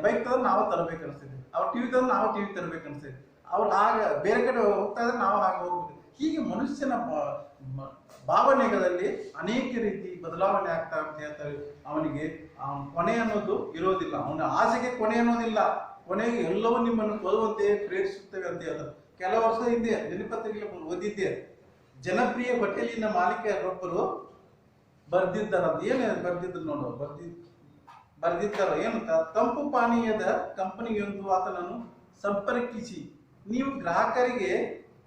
ಬೈಕ್ ತಗೊಂಡು ನಾವು ತರಬೇಕು ಅನಿಸ್ತೈತಿ, ಅವ್ರು ಟಿವಿ ತಂದ್ರೆ ನಾವು ಟಿವಿ ತರಬೇಕು ಅನಿಸ್ತೈತಿ, ಅವ್ರು ಆಗ ಬೇರೆ ಕಡೆ ಹೋಗ್ತಾ ಇದ್ರೆ ನಾವು ಹಾಗೆ ಹೋಗ್ಬೇಕು. ಹೀಗೆ ಮನುಷ್ಯನ ಭಾವನೆಗಳಲ್ಲಿ ಅನೇಕ ರೀತಿ ಬದಲಾವಣೆ ಆಗ್ತಾ ಅಂತ ಹೇಳ್ತಾರೆ. ಅವನಿಗೆ ಕೊನೆ ಅನ್ನೋದು ಇರೋದಿಲ್ಲ, ಅವನ ಆಸೆಗೆ ಕೊನೆ ಅನ್ನೋದಿಲ್ಲ. ಕೊನೆಗೆ ಎಲ್ಲವೂ ನಿಮ್ಮನ್ನು ಕೊಲ್ಲುವಂತೆ ಪ್ರೇರಿಸುತ್ತವೆ ಅಂತ ಹೇಳ್ತಾರೆ. ಕೆಲವು ವರ್ಷ ಹಿಂದೆ ದಿನಪತ್ರಿಕೆಯಲ್ಲಿ ಓದಿದ್ದೆ, ಜನಪ್ರಿಯ ಹೋಟೆಲಿನ ಮಾಲೀಕರೊಬ್ಬರು ಬರ್ದಿದ್ದಾರಂತ. ಏನು ಬರ್ದಿದ್ರು ನೋಡು, ಬರ್ದಿದ್ದಾರ ಏನಂತ, ತಂಪು ಪಾನೀಯದ ಕಂಪನಿಯೊಂದು ಆತನನ್ನು ಸಂಪರ್ಕಿಸಿ ನೀವು ಗ್ರಾಹಕರಿಗೆ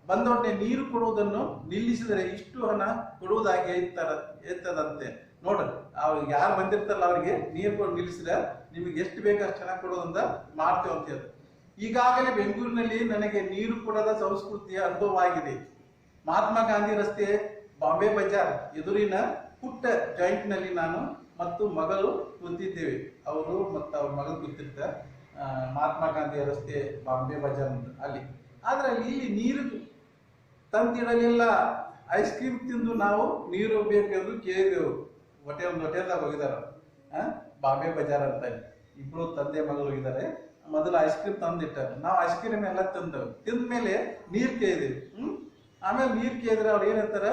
ಬಂದೊಡನೆ ನೀರು ಕೊಡುವುದನ್ನು ನಿಲ್ಲಿಸಿದರೆ ಇಷ್ಟು ಹಣ ಕೊಡುವುದಾಗಿ ಇರ್ತದಂತೆ. ನೋಡ್ರಿ, ಅವ್ರಿಗೆ ಯಾರು ಬಂದಿರ್ತಾರಲ್ಲ ಅವ್ರಿಗೆ ನೀರು ಕೊಡು ನಿಲ್ಲಿಸಿದ್ರೆ ನಿಮಗೆ ಎಷ್ಟು ಬೇಕು ಅಷ್ಟು ಹಣ ಕೊಡೋದಂತ ಮಾಡ್ತೇವೆ ಅಂತ ಹೇಳ್ತಾರೆ. ಈಗಾಗಲೇ ಬೆಂಗಳೂರಿನಲ್ಲಿ ನನಗೆ ನೀರು ಕೊಡದ ಸಂಸ್ಕೃತಿಯ ಅನುಭವವಾಗಿದೆ. ಮಹಾತ್ಮ ಗಾಂಧಿ ರಸ್ತೆ ಬಾಂಬೆ ಬಜಾರ್ ಎದುರಿನ ಪುಟ್ಟ ಜಾಯಿಂಟ್ನಲ್ಲಿ ನಾನು ಮತ್ತು ಮಗಳು ಕೂತಿದ್ದೇವೆ. ಅವರು ಮತ್ತು ಅವ್ರ ಮಗಳು ಕೂತಿರ್ತಾರೆ ಮಹಾತ್ಮ ಗಾಂಧಿ ರಸ್ತೆ ಬಾಂಬೆ ಬಜಾರ್ ಅಲ್ಲಿ. ಆದ್ರೆ ಇಲ್ಲಿ ನೀರು ತಂದಿಡಲಿಲ್ಲ. ಐಸ್ ಕ್ರೀಮ್ ತಿಂದು ನಾವು ನೀರು ಬೇಕೆಂದು ಕೇಳಿದೆವು. ಒಂದು ಹೋಟೆಲ್ದಾಗ ಹೋಗಿದಾರ, ಬಾಂಬೆ ಬಜಾರ್ ಅಂತ. ಇಬ್ರು ತಂದೆ ಮಗಳು ಹೋಗಿದ್ದಾರೆ. ಮೊದಲು ಐಸ್ ಕ್ರೀಮ್ ತಂದಿಟ್ಟಾರೆ, ನಾವು ಐಸ್ ಕ್ರೀಮ್ ಎಲ್ಲ ತಂದೆವು. ತಿಂದ ಮೇಲೆ ನೀರು ಕೇಳಿದೆವು. ಆಮೇಲೆ ನೀರು ಕೇಳಿದ್ರೆ ಅವ್ರು ಏನಂತಾರ,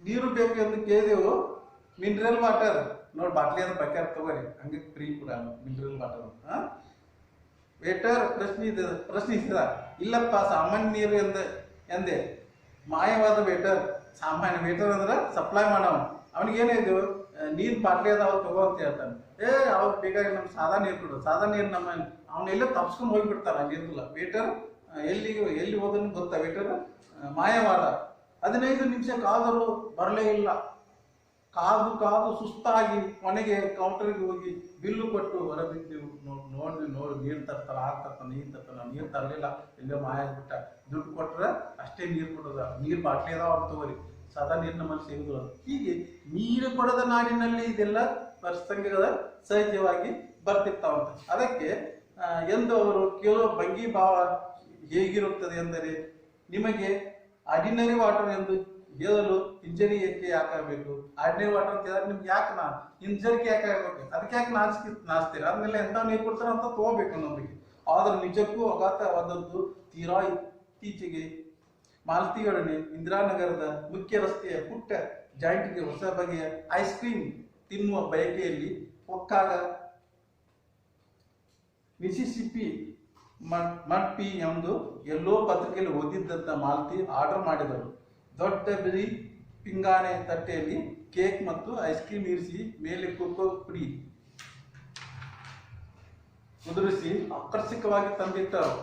ನೀರು ಬೇಕು ಎಂದು ಕೇಳಿದೆವು, ಮಿನರಲ್ ವಾಟರ್ ನೋಡಿ ಬಾಟ್ಲಿ ಅದ್ರ ಬೇಕಾದ್ರೆ ತಗೋರಿ, ಹಂಗೆ ಫ್ರೀ ಕೂಡ ಮಿನರಲ್ ವಾಟರ್. ವೇಟರ್ ಪ್ರಶ್ನಿಸಿದ, ಇಲ್ಲಪ್ಪ ಸಾಮಾನ್ಯ ನೀರು ಎಂದೆ. ಮಾಯವಾದ ವೇಟರ್, ಸಾಮಾನ್ಯ ವೇಟರ್ ಅಂದ್ರೆ ಸಪ್ಲೈ ಮಾಡವ, ಅವನಿಗೇನಿದು ನೀರು ಬಾಟ್ಲಿ ಅದ ಅವ್ರು ತಗೋ ಅಂತ ಹೇಳ್ತಾನೆ. ಅವ್ರು ಬೇಕಾಗಿ ನಮ್ಗೆ ಸಾದಾ ನೀರು ಕೊಡು, ಸಾದಾ ನೀರು ನಮ್ಮ ಅವನ್ನೆಲ್ಲ ತಪ್ಸ್ಕೊಂಡು ಹೋಗಿಬಿಡ್ತಾರ. ನೀರಿಲ್ಲ ವೇಟರ್ ಎಲ್ಲಿ ಹೋದನ್ನು ಗೊತ್ತಾ, ವೇಟರ್ ಮಾಯವಾದ. 15 ನಿಮಿಷ ಕಾದರೂ ಬರಲೇ ಇಲ್ಲ. ಕಾದು ಕಾದು ಸುಸ್ತಾಗಿ ಕೊನೆಗೆ ಕೌಂಟರ್ಗೆ ಹೋಗಿ ಬಿಲ್ಲು ಕೊಟ್ಟು ಹೊರಬಿದ್ದೆವು. ನೋಡಿ ನೀರು ತರ್ತಾರ, ನೀರು ತರ್ತಾರ, ನೀರು ತರಲಿಲ್ಲ, ಎಲ್ಲೋ ಮಾಯ ಆಗ್ಬಿಟ್ಟ. ದುಡ್ಡು ಕೊಟ್ರೆ ಅಷ್ಟೇ ನೀರು ಕೊಡೋದ, ನೀರು ಬಾಟ್ಲಿ ಅದಾವ ಅವ್ರು ತಗೋರಿ, ಸಾದಾ ನೀರು ನಮ್ಮಲ್ಲಿ ಸಿಗುದಿಲ್ಲ. ಹೀಗೆ ನೀರು ಕೊಡದ ನಾಡಿನಲ್ಲಿ ಇದೆಲ್ಲ ಪ್ರಸಂಗಗಳ ಸಹಜವಾಗಿ ಬರ್ತಿರ್ತಾವಂತ. ಅದಕ್ಕೆ ಎಂದು ಅವರು ಕೇಳೋ ಭಂಗಿ ಭಾವ ಹೇಗಿರುತ್ತದೆ ಎಂದರೆ, ನಿಮಗೆ ಆರ್ಡಿನರಿ ವಾಟರ್ ಎಂದು ಹೇಳಲು ಹಿಂಜರಿ ಏಕೆ ಯಾಕಾಗಬೇಕು? ಆರ್ಡಿನರಿ ವಾಟರ್ ಅಂತ ಹೇಳಿದ್ರೆ ನಿಮ್ಗೆ ಯಾಕೆ ಹಿಂಜರಿಕೆ ಯಾಕೆ ಆಗ್ಬೇಕು? ಅದಕ್ಕೆ ಯಾಕೆ ನಾಚ್ತೀರ? ಅದನ್ನೆಲ್ಲ ಎಂತ ನೀರು ಕೊಡ್ತಾರ ಅಂತ ತಗೋಬೇಕು ನಮಗೆ. ಆದ್ರೆ ನಿಜಕ್ಕೂ ಅಗಾಧವಾದದ್ದು. ತೀರಾ ಇತ್ತೀಚೆಗೆ ಮಾಲತಿಯೊಡನೆ ಇಂದಿರಾನಗರದ ಮುಖ್ಯ ರಸ್ತೆಯ ಪುಟ್ಟ ಜಾಯಿಂಟ್ಗೆ ಹೊಸ ಬಗೆಯ ಐಸ್ ಕ್ರೀಮ್ ತಿನ್ನುವ ಬಯಕೆಯಲ್ಲಿ ಹೊಕ್ಕಾಗ ಮಿಸಿಸಿಪಿ ಮಡ್ಪಿ ಎಂದು ಎಲ್ಲೋ ಪತ್ರಿಕೆಯಲ್ಲಿ ಓದಿದ್ದಂತ ಮಾಲತಿ ಆರ್ಡರ್ ಮಾಡಿದರು. ದೊಡ್ಡ ಬಿಳಿ ಪಿಂಗಾಣೆ ತಟ್ಟೆಯಲ್ಲಿ ಕೇಕ್ ಮತ್ತು ಐಸ್ ಕ್ರೀಮ್ ಇರಿಸಿ ಮೇಲೆ ಕೋಕೋ ಪುಡಿ ಉದುರಿಸಿ ಆಕರ್ಷಕವಾಗಿ ತಂದಿಟ್ಟರು.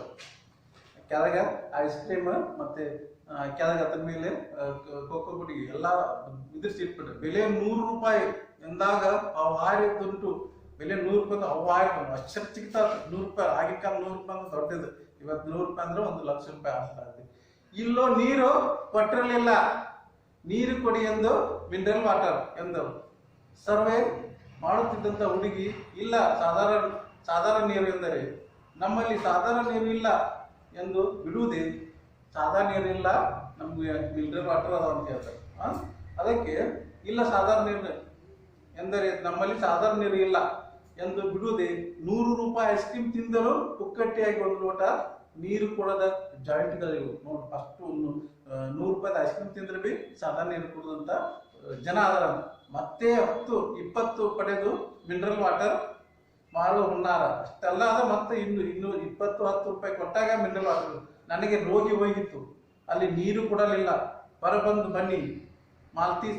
ಕೆಳಗೆ ಐಸ್ ಕ್ರೀಮ್ ಮತ್ತೆ ಕೆಳಗೆ ಅದ್ರ ಮೇಲೆ ಕೋಕೋ ಪುಡಿ ಎಲ್ಲ ಉದುರಿಸಿ ಇಟ್ಬಿಟ್ರು. ಬೆಲೆ 100 ರೂಪಾಯಿ ಎಂದಾಗ ಅವಾರಿ ದುಂಟು. ಬೆಲೆ 100 ರೂಪಾಯಿ ಅವಾರಿ ಅಕ್ಷರ ಸಿಗ್ತಾ 100 ರೂಪಾಯಿ. ಆಗಿನ ಕಾಲ 100 ರೂಪಾಯಿ ಅಂದ್ರೆ ದೊಡ್ಡದು. ಇವತ್ತು 100 ರೂಪಾಯಿ ಅಂದ್ರೆ 1 ಲಕ್ಷ ರೂಪಾಯಿ ಆಗ್ತಾ ಇದೆ. ಇಲ್ಲೋ ನೀರು ಕೊಟ್ಟಿರಲಿಲ್ಲ. ನೀರು ಕೊಡಿ ಎಂದು ಮಿನರಲ್ ವಾಟರ್ ಎಂದರು. ಸರ್ವೆ ಮಾಡುತ್ತಿದ್ದಂಥ ಹುಡುಗಿ, ಇಲ್ಲ ಸಾಧಾರಣ ನೀರು ಎಂದರೆ ನಮ್ಮಲ್ಲಿ ಸಾಧಾರಣ ನೀರು ಇಲ್ಲ ಎಂದು ಬಿಡುವುದೇ. ಸಾಧಾರಣ ನೀರಿಲ್ಲ, ನಮ್ಗೆ ಮಿನರಲ್ ವಾಟರ್ ಅದಾವ ಅಂತ ಹೇಳ್ತಾರೆ. ಅದಕ್ಕೆ ಇಲ್ಲ ಸಾಧಾರಣ ನೀರು ಎಂದರೆ ನಮ್ಮಲ್ಲಿ ಸಾಧಾರಣ ನೀರು ಇಲ್ಲ ಎಂದು ಬಿಡುವುದೇ 100 ರೂಪಾಯಿ ಐಸ್ ಕ್ರೀಮ್ ತಿಂದರೂ ಪುಕ್ಕಟ್ಟಿಯಾಗಿ 1 ಲೋಟ ನೀರು ಕೊಡದ ಜಾಯಿಂಟ್ಗಳಿವು ನೋಡಿ. ಅಷ್ಟು 100 ರೂಪಾಯಿ ಐಸ್ ಕ್ರೀಮ್ ತಿಂದ್ರೆ ಬಿ ಸಾಧಾರಣ ನೀರು ಕುಡಿದಂತ ಜನ ಅದರ. ಮತ್ತೆ 10-20 ಪಡೆದು ಮಿನರಲ್ ವಾಟರ್ ಮಾರುವ ಹುನ್ನಾರ ಅಷ್ಟೆಲ್ಲ ಅದ. ಮತ್ತೆ ಇನ್ನು 20-10 ರೂಪಾಯಿ ಕೊಟ್ಟಾಗ ಮಿನರಲ್ ವಾಟರ್. ನನಗೆ ರೋಗಿ ಹೋಗಿತ್ತು, ಅಲ್ಲಿ ನೀರು ಕೊಡಲಿಲ್ಲ. ಹೊರಬಂದು ಬನ್ನಿ ಮಾಲ್ತಿ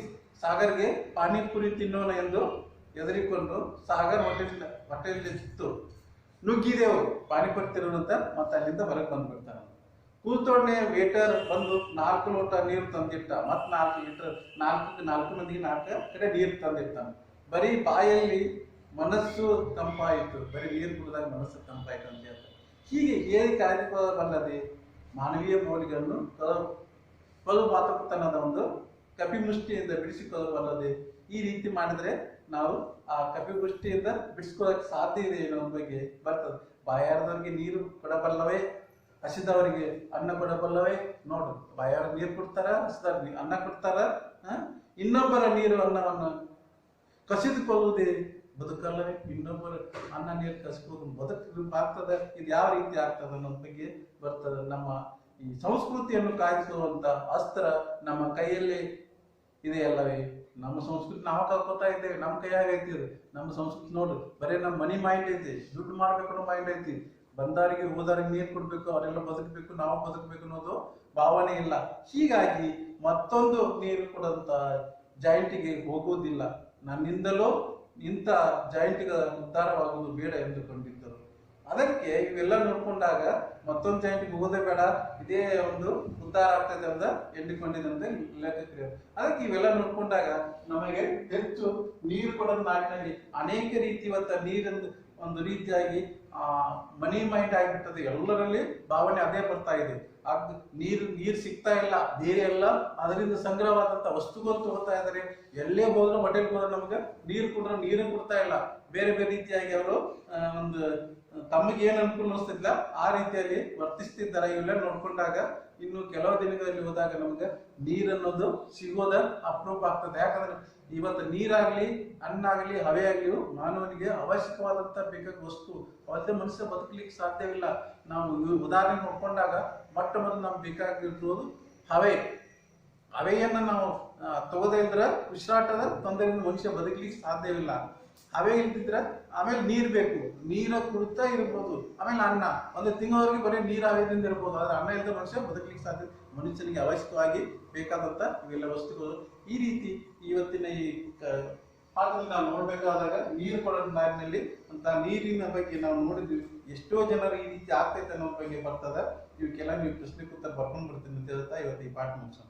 ಸಾಗರ್ಗೆ ಪಾನಿಪುರಿ ತಿನ್ನೋಣ ಎಂದು ಎದುರಿಕೊಂಡು ಸಾಗರ್ ಹೋಟೆಲ್ ಸಿಕ್ತು. ನುಗ್ಗಿದೆವು ಪಾನಿಪುರಿ ತಿನ್ನೋಣಂತ. ಮತ್ತೆ ಅಲ್ಲಿಂದ ಹೊರಗೆ ಬಂದ್ಬಿಡ್ತಾನೆ. ಕೂತೊಡನೆ ವೇಟರ್ ಬಂದು 4 ಲೋಟ ನೀರು ತಂದಿಟ್ಟ. ಮತ್ತೆ 4 ಲೀಟರ್ 4 ಮಂದಿಗೆ 4 ಕಡೆ ನೀರು ತಂದಿರ್ತಾನೆ. ಬರೀ ಬಾಯಲ್ಲಿ ಮನಸ್ಸು ತಂಪಾಯಿತು. ಬರೀ ನೀರು ಕುಡಿದಾಗ ಮನಸ್ಸು ತಂಪಾಯಿತು ಅಂತ ಹೇಳ್ತಾರೆ. ಹೀಗೆ ಹೇಗೆ ಕಾಯ್ದುಕೊಳ್ಳಬಲ್ಲದೆ ಮಾನವೀಯ ಮೌಲ್ಯಗಳನ್ನು ಕಲು ಮಾತುಕತನದ ಒಂದು ಕಪಿಮುಷ್ಟಿಯಿಂದ ಬಿಡಿಸಿಕೊಳ್ಳಬಲ್ಲದೆ ಈ ರೀತಿ ಮಾಡಿದ್ರೆ ನಾವು ಆ ಕಪಿಮುಷ್ಟಿಯಿಂದ ಬಿಡಿಸ್ಕೊಳ್ಳೋಕೆ ಸಾಧ್ಯ ಇದೆ ಅನ್ನೋ ಬಗ್ಗೆ ಬರ್ತದೆ. ಬಾಯಾರದವರಿಗೆ ನೀರು ಕೊಡಬಲ್ಲವೇ, ಹಸಿದವರಿಗೆ ಅನ್ನ ಕೊಡಬಲ್ಲವೇ? ನೋಡು, ಬಾಯಾರ ನೀರು ಕೊಡ್ತಾರ, ಹಸಿದವ್ರಿಗೆ ಅನ್ನ ಕೊಡ್ತಾರ. ಇನ್ನೊಬ್ಬರ ನೀರು ಅನ್ನವನ್ನು ಕಸಿದುಕೊಳ್ಳುವುದೇ ಬದುಕಲ್ಲವೇ? ಇನ್ನೊಬ್ಬರ ಅನ್ನ ನೀರು ಕಸಿದುಕೊಳ್ಳುವುದು ಬದುಕು ಆಗ್ತದೆ? ಇದು ಯಾವ ರೀತಿ ಆಗ್ತದೆ ಅನ್ನೋದ್ರ ಬಗ್ಗೆ ಬರ್ತದೆ. ನಮ್ಮ ಈ ಸಂಸ್ಕೃತಿಯನ್ನು ಕಾಯ್ದುಕೊಳ್ಳುವಂತ ಅಸ್ತ್ರ ನಮ್ಮ ಕೈಯಲ್ಲಿ ಇದೆಯಲ್ಲವೇ? ನಮ್ಮ ಸಂಸ್ಕೃತಿ ನಾವು ಕಲ್ಕೋತಾ ಇದ್ದೇವೆ, ನಮ್ಮ ಕೈಯಾಗ ಐತಿ. ನಮ್ಮ ಸಂಸ್ಕೃತಿ ನೋಡು, ಬರೀ ನಮ್ಮ ಮನಿ ಮೈಂಡ್ ಐತಿ, ದುಡ್ಡು ಮಾಡ್ಬೇಕು ಅನ್ನೋ ಮೈಂಡ್ ಐತಿ. ಬಂದವರಿಗೆ ಹೋದವರಿಗೆ ನೀರು ಕೊಡ್ಬೇಕು, ಅವರೆಲ್ಲ ಬದುಕಬೇಕು, ನಾವು ಬದುಕಬೇಕು ಅನ್ನೋದು ಭಾವನೆ ಇಲ್ಲ. ಹೀಗಾಗಿ ಮತ್ತೊಂದು ನೀರು ಕೊಡಂತ ಜಾಯಿಂಟಿಗೆ ಹೋಗುವುದಿಲ್ಲ. ನನ್ನಿಂದಲೂ ಇಂಥ ಜಾಯಿಂಟ್ಗಳ ಉದ್ಧಾರವಾಗುವುದು ಬೇಡ ಎಂದುಕೊಂಡಿದ್ದರು. ಅದಕ್ಕೆ ಇವೆಲ್ಲ ನೋಡ್ಕೊಂಡಾಗ ಮತ್ತೊಂದು ಜಾಯಿಂಟ್ಗೆ ಹೋಗೋದೇ ಬೇಡ, ಇದೇ ಒಂದು ಉದ್ಧಾರ ಆಗ್ತದೆ ಅಂತ ಎಣ್ಣಿಕೊಂಡಿದಂತೆ ಲೇಖಕರು. ಅದಕ್ಕೆ ಇವೆಲ್ಲ ನೋಡ್ಕೊಂಡಾಗ ನಮಗೆ ಹೆಚ್ಚು ನೀರು ಕೊಡೋದು ನಾಡಿನಲ್ಲಿ ಅನೇಕ ರೀತಿ ಇವತ್ತ ನೀರೊಂದು ಒಂದು ರೀತಿಯಾಗಿ ಮನಿ ಮೈಂಡ್ ಆಗಿಬಿಟ್ಟದೆ. ಎಲ್ಲರಲ್ಲಿ ಭಾವನೆ ಅದೇ ಬರ್ತಾ ಇದೆ. ನೀರು ಸಿಗ್ತಾ ಇಲ್ಲ, ಬೇರೆ ಎಲ್ಲ ಅದರಿಂದ ಸಂಗ್ರಹವಾದಂತ ವಸ್ತುಗಳು ತಗೋತಾ ಇದ್ದಾರೆ. ಎಲ್ಲೇ ಹೋದ್ರು ಹೋಟೆಲ್ ಹೋದ್ರೆ ನಮ್ಗೆ ನೀರು ಕೊಡ್ರೆ ನೀರನ್ನು ಕೊಡ್ತಾ ಇಲ್ಲ. ಬೇರೆ ಬೇರೆ ರೀತಿಯಾಗಿ ಅವರು ಒಂದು ತಮಗೆ ಏನ್ ಅನುಕೂಲ ಅನಿಸ್ತಿಲ್ಲ ಆ ರೀತಿಯಾಗಿ ವರ್ತಿಸ್ತಿದ್ದಾರೆ. ಇವೆಲ್ಲ ನೋಡ್ಕೊಂಡಾಗ ಇನ್ನು ಕೆಲವು ದಿನಗಳಲ್ಲಿ ಹೋದಾಗ ನಮ್ಗೆ ನೀರನ್ನೋದು ಸಿಗೋದ ಅಪರೂಪ ಆಗ್ತದೆ. ಯಾಕಂದ್ರೆ ಇವತ್ತು ನೀರಾಗ್ಲಿ, ಹಣ್ಣಾಗ್ಲಿ, ಹವೆ ಆಗ್ಲಿ ಮಾನವನಿಗೆ ಅವಶ್ಯಕವಾದಂತ ಬೇಕಾದ ವಸ್ತು. ಅವತ್ತೇ ಮನುಷ್ಯ ಬದುಕಲಿಕ್ಕೆ ಸಾಧ್ಯವಿಲ್ಲ. ನಾವು ಉದಾಹರಣೆ ನೋಡ್ಕೊಂಡಾಗ ಮೊಟ್ಟ ಮೊದಲು ನಮ್ಗೆ ಬೇಕಾಗಿರೋದು ಹವೆ. ಹವೆಯನ್ನ ನಾವು ತಗೋದೇ ಇದ್ರೆ ಉಸಿರಾಟದ ತೊಂದರೆಯಿಂದ ಮನುಷ್ಯ ಬದುಕಲಿಕ್ಕೆ ಸಾಧ್ಯವಿಲ್ಲ. ಹವೆ ಇಲ್ದಿದ್ರೆ ಆಮೇಲೆ ನೀರ್ ಬೇಕು, ನೀರ ಕುಡಿತಾ ಇರ್ಬೋದು. ಆಮೇಲೆ ಅನ್ನ, ಒಂದು ತಿಂಗಳವರೆಗೆ ಬರೀ ನೀರು ಹವೆದಿಂದ ಇರ್ಬೋದು. ಆದ್ರೆ ಅನ್ನ ಇಲ್ಲದ ಮನುಷ್ಯ ಬದುಕಲಿಕ್ಕೆ ಸಾಧ್ಯ. ಮನುಷ್ಯನಿಗೆ ಅವಶ್ಯಕವಾಗಿ ಬೇಕಾದಂತ ಇವೆಲ್ಲ ವಸ್ತುಗಳು. ಈ ರೀತಿ ಇವತ್ತಿನ ಈ ಪಾಠದಲ್ಲಿ ನಾವು ನೋಡ್ಬೇಕಾದಾಗ ನೀರು ಕೊಡೋ ದಾರಿನಲ್ಲಿ ಅಂತ ನೀರಿನ ಬಗ್ಗೆ ನಾವು ನೋಡಿದ್ವಿ. ಎಷ್ಟೋ ಜನರು ಈ ರೀತಿ ಆಗ್ತೈತೆ ಅನ್ನೋ ಬಗ್ಗೆ ಬರ್ತದ. ಇವಕ್ಕೆಲ್ಲ ನೀವು ಪ್ರಶ್ನೆ ಕೂತ ಬರ್ಕೊಂಡ್ ಬರ್ತೀನಿ ಅಂತ ಹೇಳ್ತಾ ಇವತ್ತು ಈ ಪಾಠ ಮುಗಿಸೋಣ.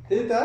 ತಿಳಿತಾ?